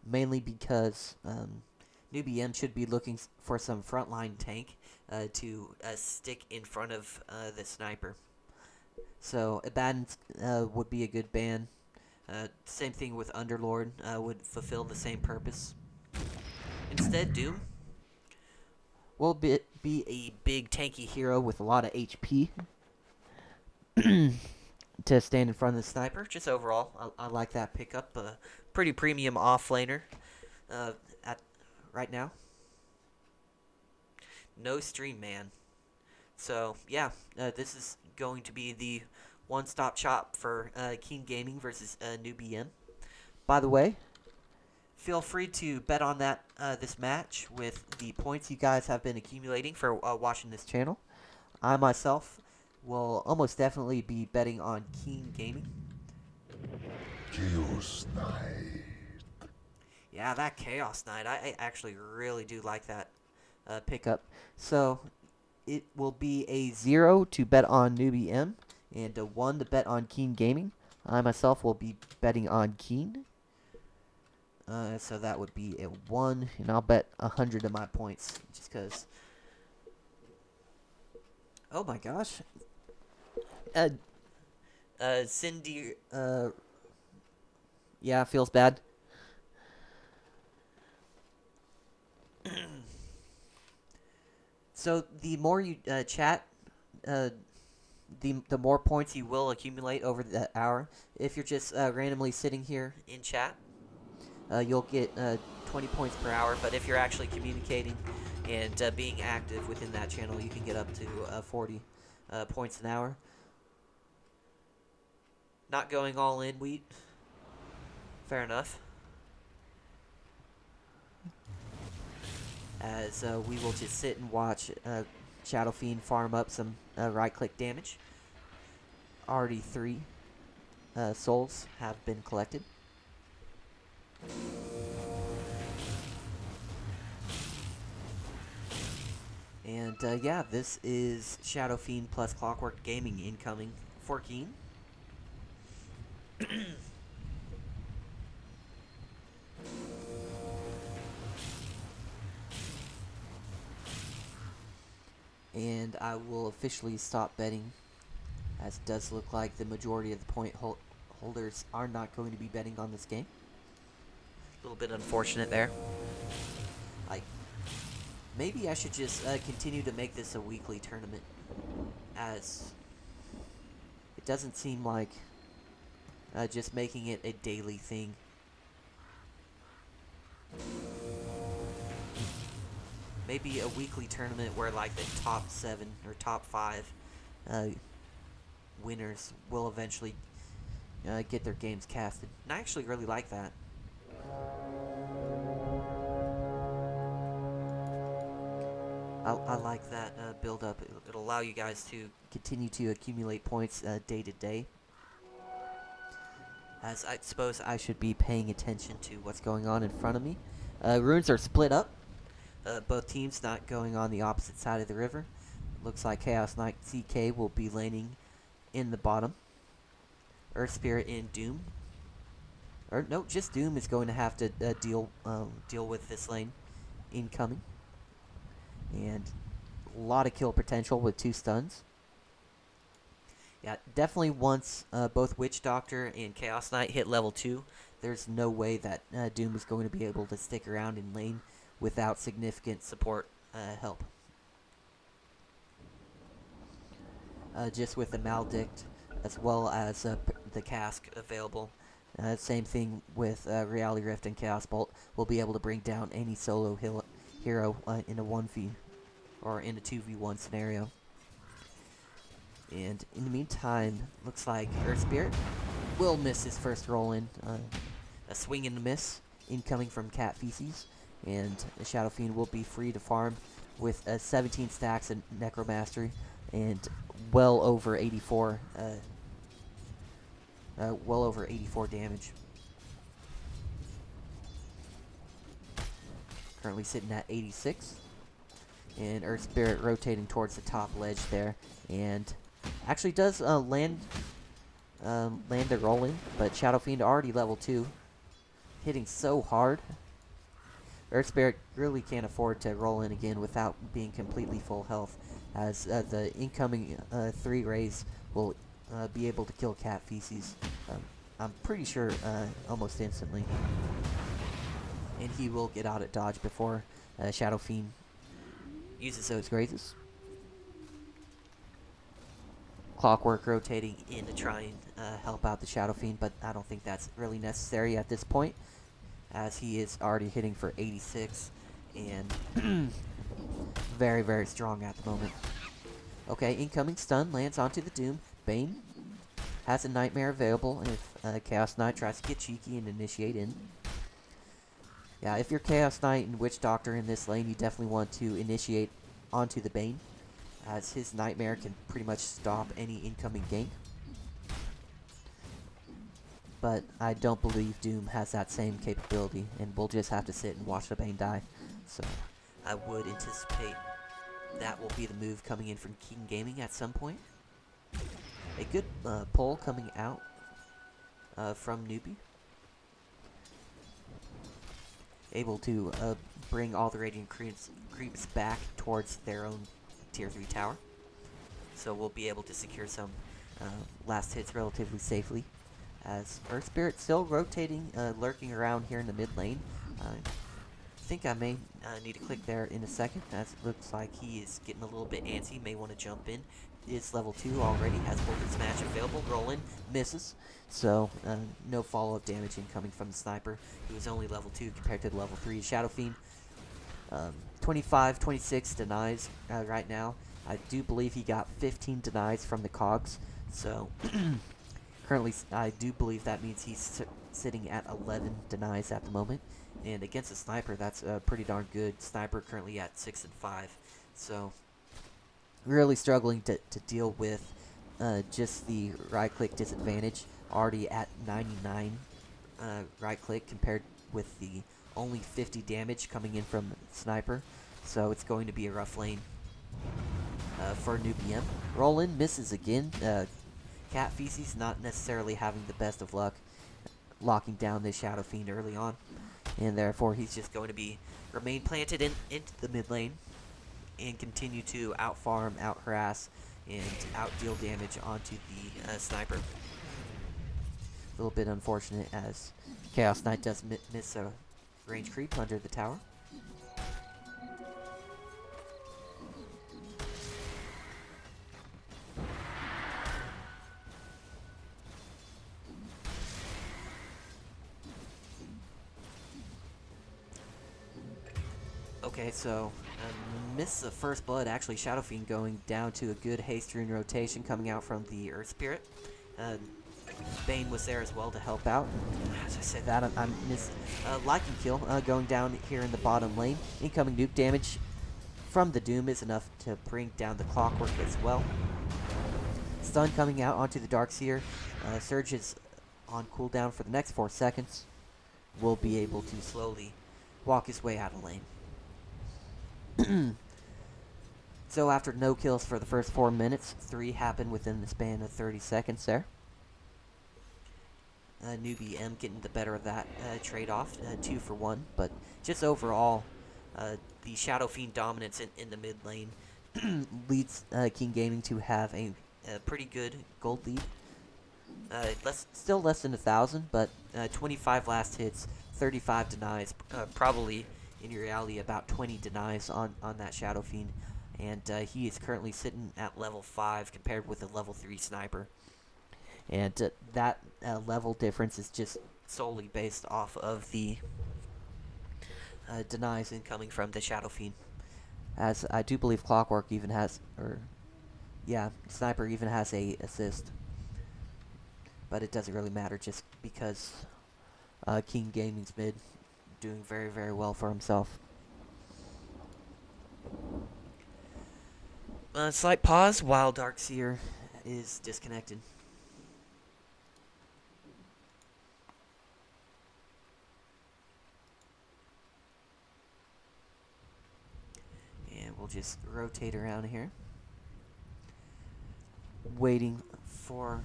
Mainly because Newbie M should be looking for some frontline tank to stick in front of the Sniper. So Abaddon would be a good ban. Same thing with Underlord, would fulfill the same purpose. Instead, Doom will be a big tanky hero with a lot of HP to stand in front of the Sniper. Just overall, I like that pickup. Pretty premium offlaner at right now. No stream man. So yeah, this is going to be the one-stop shop for Keen Gaming versus Newbie M. By the way, feel free to bet on that this match with the points you guys have been accumulating for watching this channel. I myself will almost definitely be betting on Keen Gaming.
Chaos Knight.
Yeah, that Chaos Knight. I actually really do like that pickup. So it will be a 0 to bet on Newbie M and a 1 to bet on Keen Gaming. I myself will be betting on Keen. So that would be a 1, and I'll bet 100 of my points just because. Oh my gosh. Cindy, yeah, feels bad. So the more you chat, the more points you will accumulate over the hour. If you're just randomly sitting here in chat, you'll get 20 points per hour. But if you're actually communicating and being active within that channel, you can get up to 40 points an hour. Not going all in, Wheat. Fair enough. As we will just sit and watch Shadow Fiend farm up some right-click damage. Already 3 souls have been collected. And yeah, this is Shadow Fiend plus Clockwork Gaming incoming for Keen. And I will officially stop betting, as it does look like the majority of the point holders are not going to be betting on this game. A little bit unfortunate there. Maybe I should just continue to make this a weekly tournament, as it doesn't seem like just making it a daily thing. Maybe a weekly tournament where like the top 7 or top 5 winners will eventually get their games casted. And I actually really like that. I like that build up. It'll allow you guys to continue to accumulate points day to day. As I suppose I should be paying attention to what's going on in front of me. Runes are split up. Both teams not going on the opposite side of the river. Looks like Chaos Knight CK will be laning in the bottom. Earth Spirit and Doom. Or no, just Doom is going to have to deal with this lane incoming. And a lot of kill potential with 2 stuns. Yeah, definitely once both Witch Doctor and Chaos Knight hit level 2, there's no way that Doom is going to be able to stick around in lane without significant support help. Just with the Maledict as well as the Cask available. Same thing with Reality Rift and Chaos Bolt. We'll be able to bring down any solo hero in a 1v or in a 2v1 scenario. And in the meantime, looks like Earth Spirit will miss his first roll in. A swing and a miss incoming from Cat Feces. And the Shadow Fiend will be free to farm with 17 stacks and Necromastery and well over 84 damage. Currently sitting at 86. And Earth Spirit rotating towards the top ledge there, and actually does land the rolling, but Shadow Fiend already level 2, hitting so hard. Earth Spirit really can't afford to roll in again without being completely full health, as the incoming 3 rays will be able to kill Cat Feces. I'm pretty sure almost instantly, and he will get out at dodge before Shadow Fiend uses those grazes. Clockwork rotating in to try and help out the Shadow Fiend, but I don't think that's really necessary at this point, as he is already hitting for 86 and very, very strong at the moment. Okay, incoming stun lands onto the Doom. Bane has a Nightmare available if Chaos Knight tries to get cheeky and initiate in. Yeah, if you're Chaos Knight and Witch Doctor in this lane, you definitely want to initiate onto the Bane, as his Nightmare can pretty much stop any incoming gank. But I don't believe Doom has that same capability, and we'll just have to sit and watch the Bane die. So I would anticipate that will be the move coming in from King Gaming at some point. A good pull coming out from Newbie. Able to bring all the Radiant creeps back towards their own Tier 3 tower. So we'll be able to secure some last hits relatively safely. As Earth Spirit still rotating, lurking around here in the mid lane. I think I may need to click there in a second, as it looks like he is getting a little bit antsy, may want to jump in. Is level 2 already, has Bolted Smash available, roll in, misses. So, no follow-up damage incoming from the Sniper, who is only level 2 compared to the level 3 Shadow Fiend. 25, 26 denies right now. I do believe he got 15 denies from the Cogs, so currently I do believe that means he's sitting at 11 denies at the moment. And against a Sniper, that's pretty darn good. Sniper currently at 6 and 5, so really struggling to deal with just the right-click disadvantage. Already at 99 right-click compared with the only 50 damage coming in from Sniper. So it's going to be a rough lane for Newbie M. Roll-in misses again. Cat Feces not necessarily having the best of luck locking down this Shadow Fiend early on. And therefore he's just going to remain planted into the mid lane and continue to out-farm, out-harass, and out-deal damage onto the Sniper. A little bit unfortunate as Chaos Knight does miss a range creep under the tower. Okay, so miss the first blood. Actually, Shadow Fiend going down to a good haste rune rotation coming out from the Earth Spirit. Bane was there as well to help out. As I said that, I missed Liking Kill going down here in the bottom lane. Incoming nuke damage from the Doom is enough to bring down the Clockwork as well. Stun coming out onto the Darkseer. Surge is on cooldown for the next 4 seconds. Will be able to slowly walk his way out of lane. So after no kills for the first 4 minutes, 3 happened within the span of 30 seconds there. Newbie M getting the better of that trade-off, 2 for 1. But just overall, the Shadow Fiend dominance in the mid lane leads King Gaming to have a pretty good gold lead. Still less than 1,000, but 25 last hits, 35 denies, probably in reality about 20 denies on that Shadow Fiend. And he is currently sitting at level 5 compared with a level 3 Sniper. And that level difference is just solely based off of the denies incoming from the Shadow Fiend. As I do believe Clockwork even has, Sniper even has a assist. But it doesn't really matter just because King Gaming's mid doing very, very well for himself. Slight pause while Darkseer is disconnected. And we'll just rotate around here, waiting for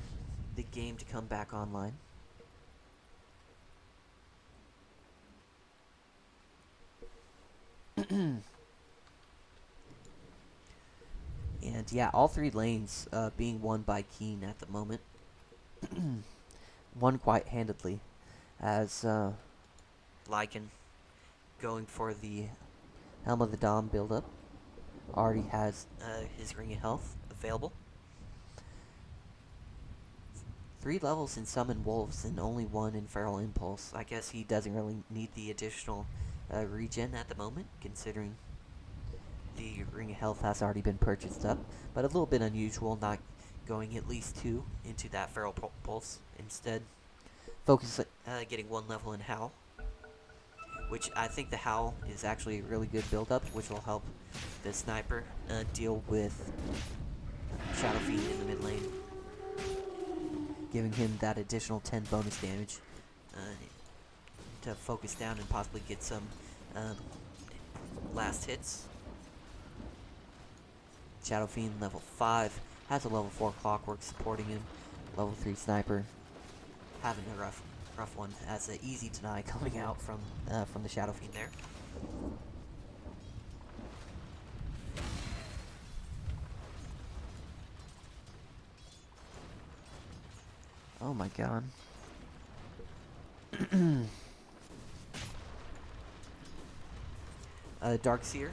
the game to come back online. And yeah, all 3 lanes being won by Keen at the moment. Won quite handedly, as Lycan going for the Helm of the Dom build-up. Already has his Ring of Health available. 3 levels in Summon Wolves and only 1 in Feral Impulse. I guess he doesn't really need the additional regen at the moment, considering the Ring of Health has already been purchased up. But a little bit unusual not going at least 2 into that Feral Pulse. Instead, focus getting 1 level in Howl. which I think the Howl is actually a really good build-up, which will help the Sniper deal with Shadow Fiend in the mid lane, giving him that additional 10 bonus damage to focus down and possibly get some last hits. Shadow Fiend level 5 has a level 4 Clockwork supporting him. Level 3 Sniper having a rough one, as an easy deny coming out from the Shadow Fiend there. Oh my god. Darkseer,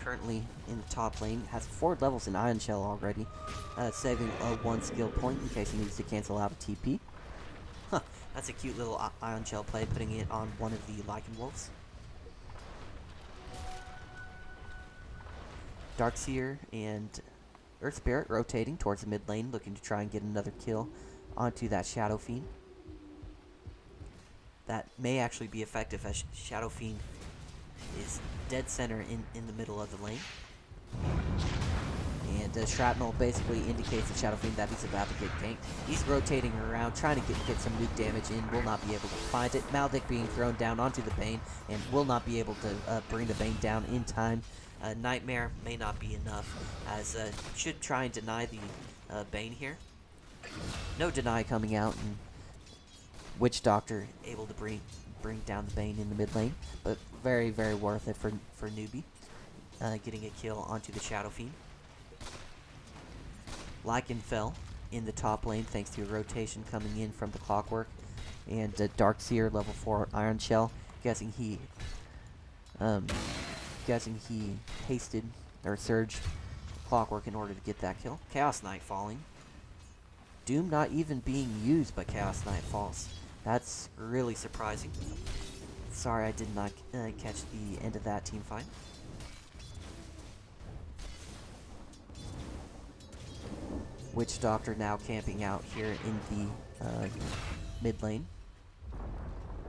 currently in the top lane, has 4 levels in Ion Shell already, saving 1 skill point in case he needs to cancel out a TP. Huh, that's a cute little Ion Shell play, putting it on one of the Lycan Wolves. Darkseer and Earth Spirit rotating towards the mid lane, looking to try and get another kill onto that Shadow Fiend. That may actually be effective, as Shadow Fiend is dead center in the middle of the lane. And Shrapnel basically indicates to Shadow Fiend that he's about to get ganked. He's rotating around, trying to get some nuke damage in, will not be able to find it. Maldic being thrown down onto the Bane, and will not be able to bring the Bane down in time. Nightmare may not be enough, as should try and deny the Bane here. No deny coming out, and Witch Doctor able to bring down the Bane in the mid lane, but very, very worth it for Newbie, getting a kill onto the Shadow Fiend. Lycan fell in the top lane thanks to a rotation coming in from the Clockwork, and Darkseer level 4 Iron Shell, guessing he hasted or surged Clockwork in order to get that kill. Chaos Knight falling. Doom not even being used, but Chaos Knight falls. That's really surprising. Sorry I did not catch the end of that team fight. Witch Doctor now camping out here in the mid lane.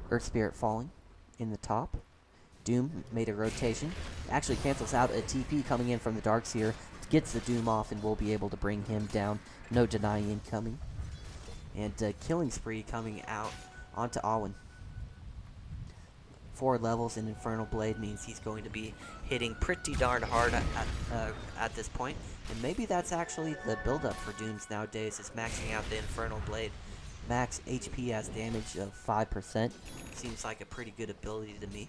Earth Spirit falling in the top. Doom made a rotation. Actually cancels out a TP coming in from the Darkseer. Gets the Doom off and will be able to bring him down. No deny incoming. And Killing Spree coming out onto Alwyn. 4 levels in Infernal Blade means he's going to be hitting pretty darn hard at this point. And maybe that's actually the build-up for Dooms nowadays, is maxing out the Infernal Blade. Max HP as damage of 5%. Seems like a pretty good ability to me.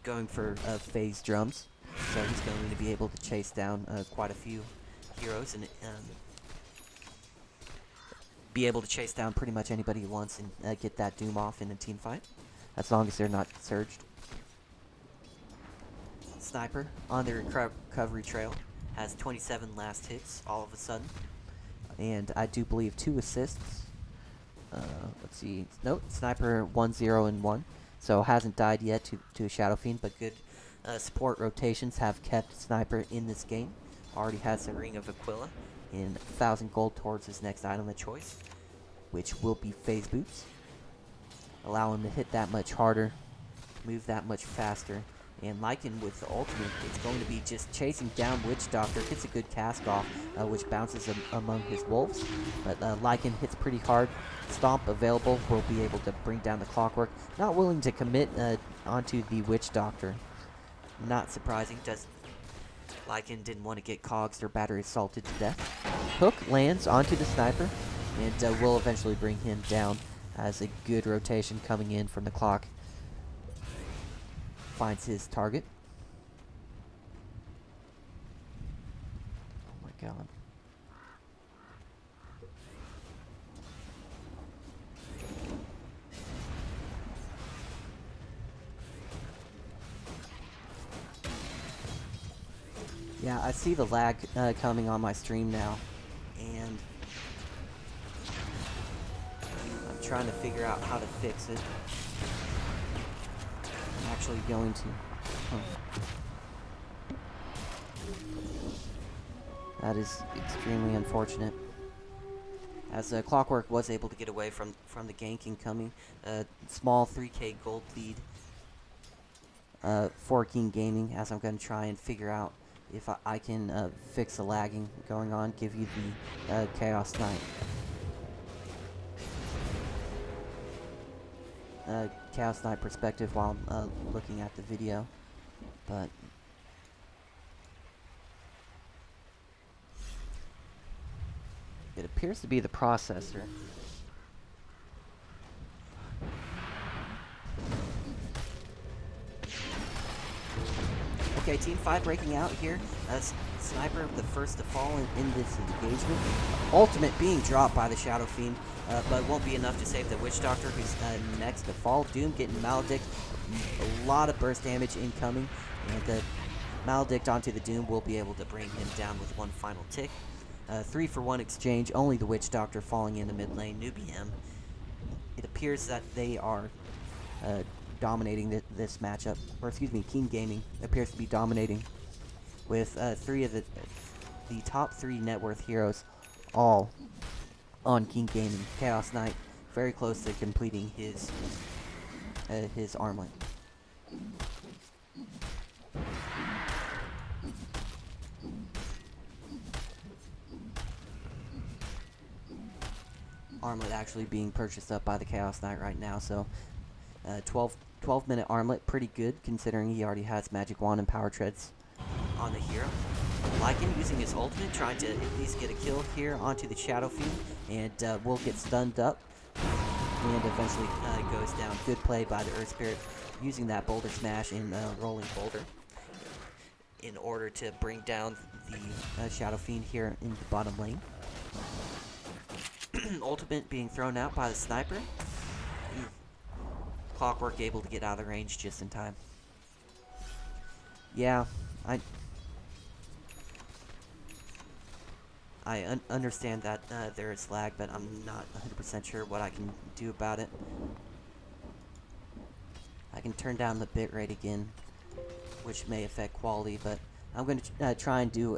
Going for phase drums, so he's going to be able to chase down quite a few heroes and be able to chase down pretty much anybody he wants and get that Doom off in a team fight, as long as they're not surged. Sniper on the recovery trail has 27 last hits all of a sudden, and I do believe 2 assists. Let's see, nope, Sniper 1-0 and 1. So hasn't died yet to a Shadow Fiend, but good support rotations have kept Sniper in this game. Already has a Ring of Aquila and 1,000 gold towards his next item of choice, which will be Phase Boots. Allow him to hit that much harder, move that much faster, and Lycan with the ultimate is going to be just chasing down Witch Doctor. Gets a good cast off, which bounces among his wolves, but Lycan hits pretty hard. Stomp available, will be able to bring down the Clockwork. Not willing to commit onto the Witch Doctor. Not surprising, Lycan didn't want to get cogsed or battery assaulted to death. Hook lands onto the Sniper, and will eventually bring him down, as a good rotation coming in from the Clock finds his target. Oh my god. Yeah, I see the lag coming on my stream now, and I'm trying to figure out how to fix it. I'm actually going to. That is extremely unfortunate. as Clockwork was able to get away from the gank incoming. Small 3k gold lead for King Gaming, as I'm going to try and figure out if I can fix the lagging going on, give you the Chaos Knight. Chaos Knight perspective while I'm looking at the video, but it appears to be the processor. Okay, Team 5 breaking out here. Sniper, the first to fall in this engagement. Ultimate being dropped by the Shadow Fiend, but won't be enough to save the Witch Doctor, who's next to fall. Doom getting Maledict. A lot of burst damage incoming, and the Maledict onto the Doom will be able to bring him down with one final tick. 3-for-1 exchange, only the Witch Doctor falling in the mid lane. New BM. It appears that they are dominating this matchup, or excuse me, King Gaming appears to be dominating with 3 of the top 3 net worth heroes all on King Gaming. Chaos Knight very close to completing his armlet. Armlet actually being purchased up by the Chaos Knight right now, so 12-minute armlet, pretty good considering he already has Magic Wand and Power Treads on the hero. Lycan using his ultimate, trying to at least get a kill here onto the Shadow Fiend, and will get stunned up and eventually goes down. Good play by the Earth Spirit, using that Boulder Smash and Rolling Boulder in order to bring down the Shadow Fiend here in the bottom lane. Ultimate being thrown out by the Sniper. Clockwork able to get out of the range just in time. Yeah, I understand that there is lag, but I'm not 100% sure what I can do about it. I can turn down the bitrate again, which may affect quality, but I'm going to try and do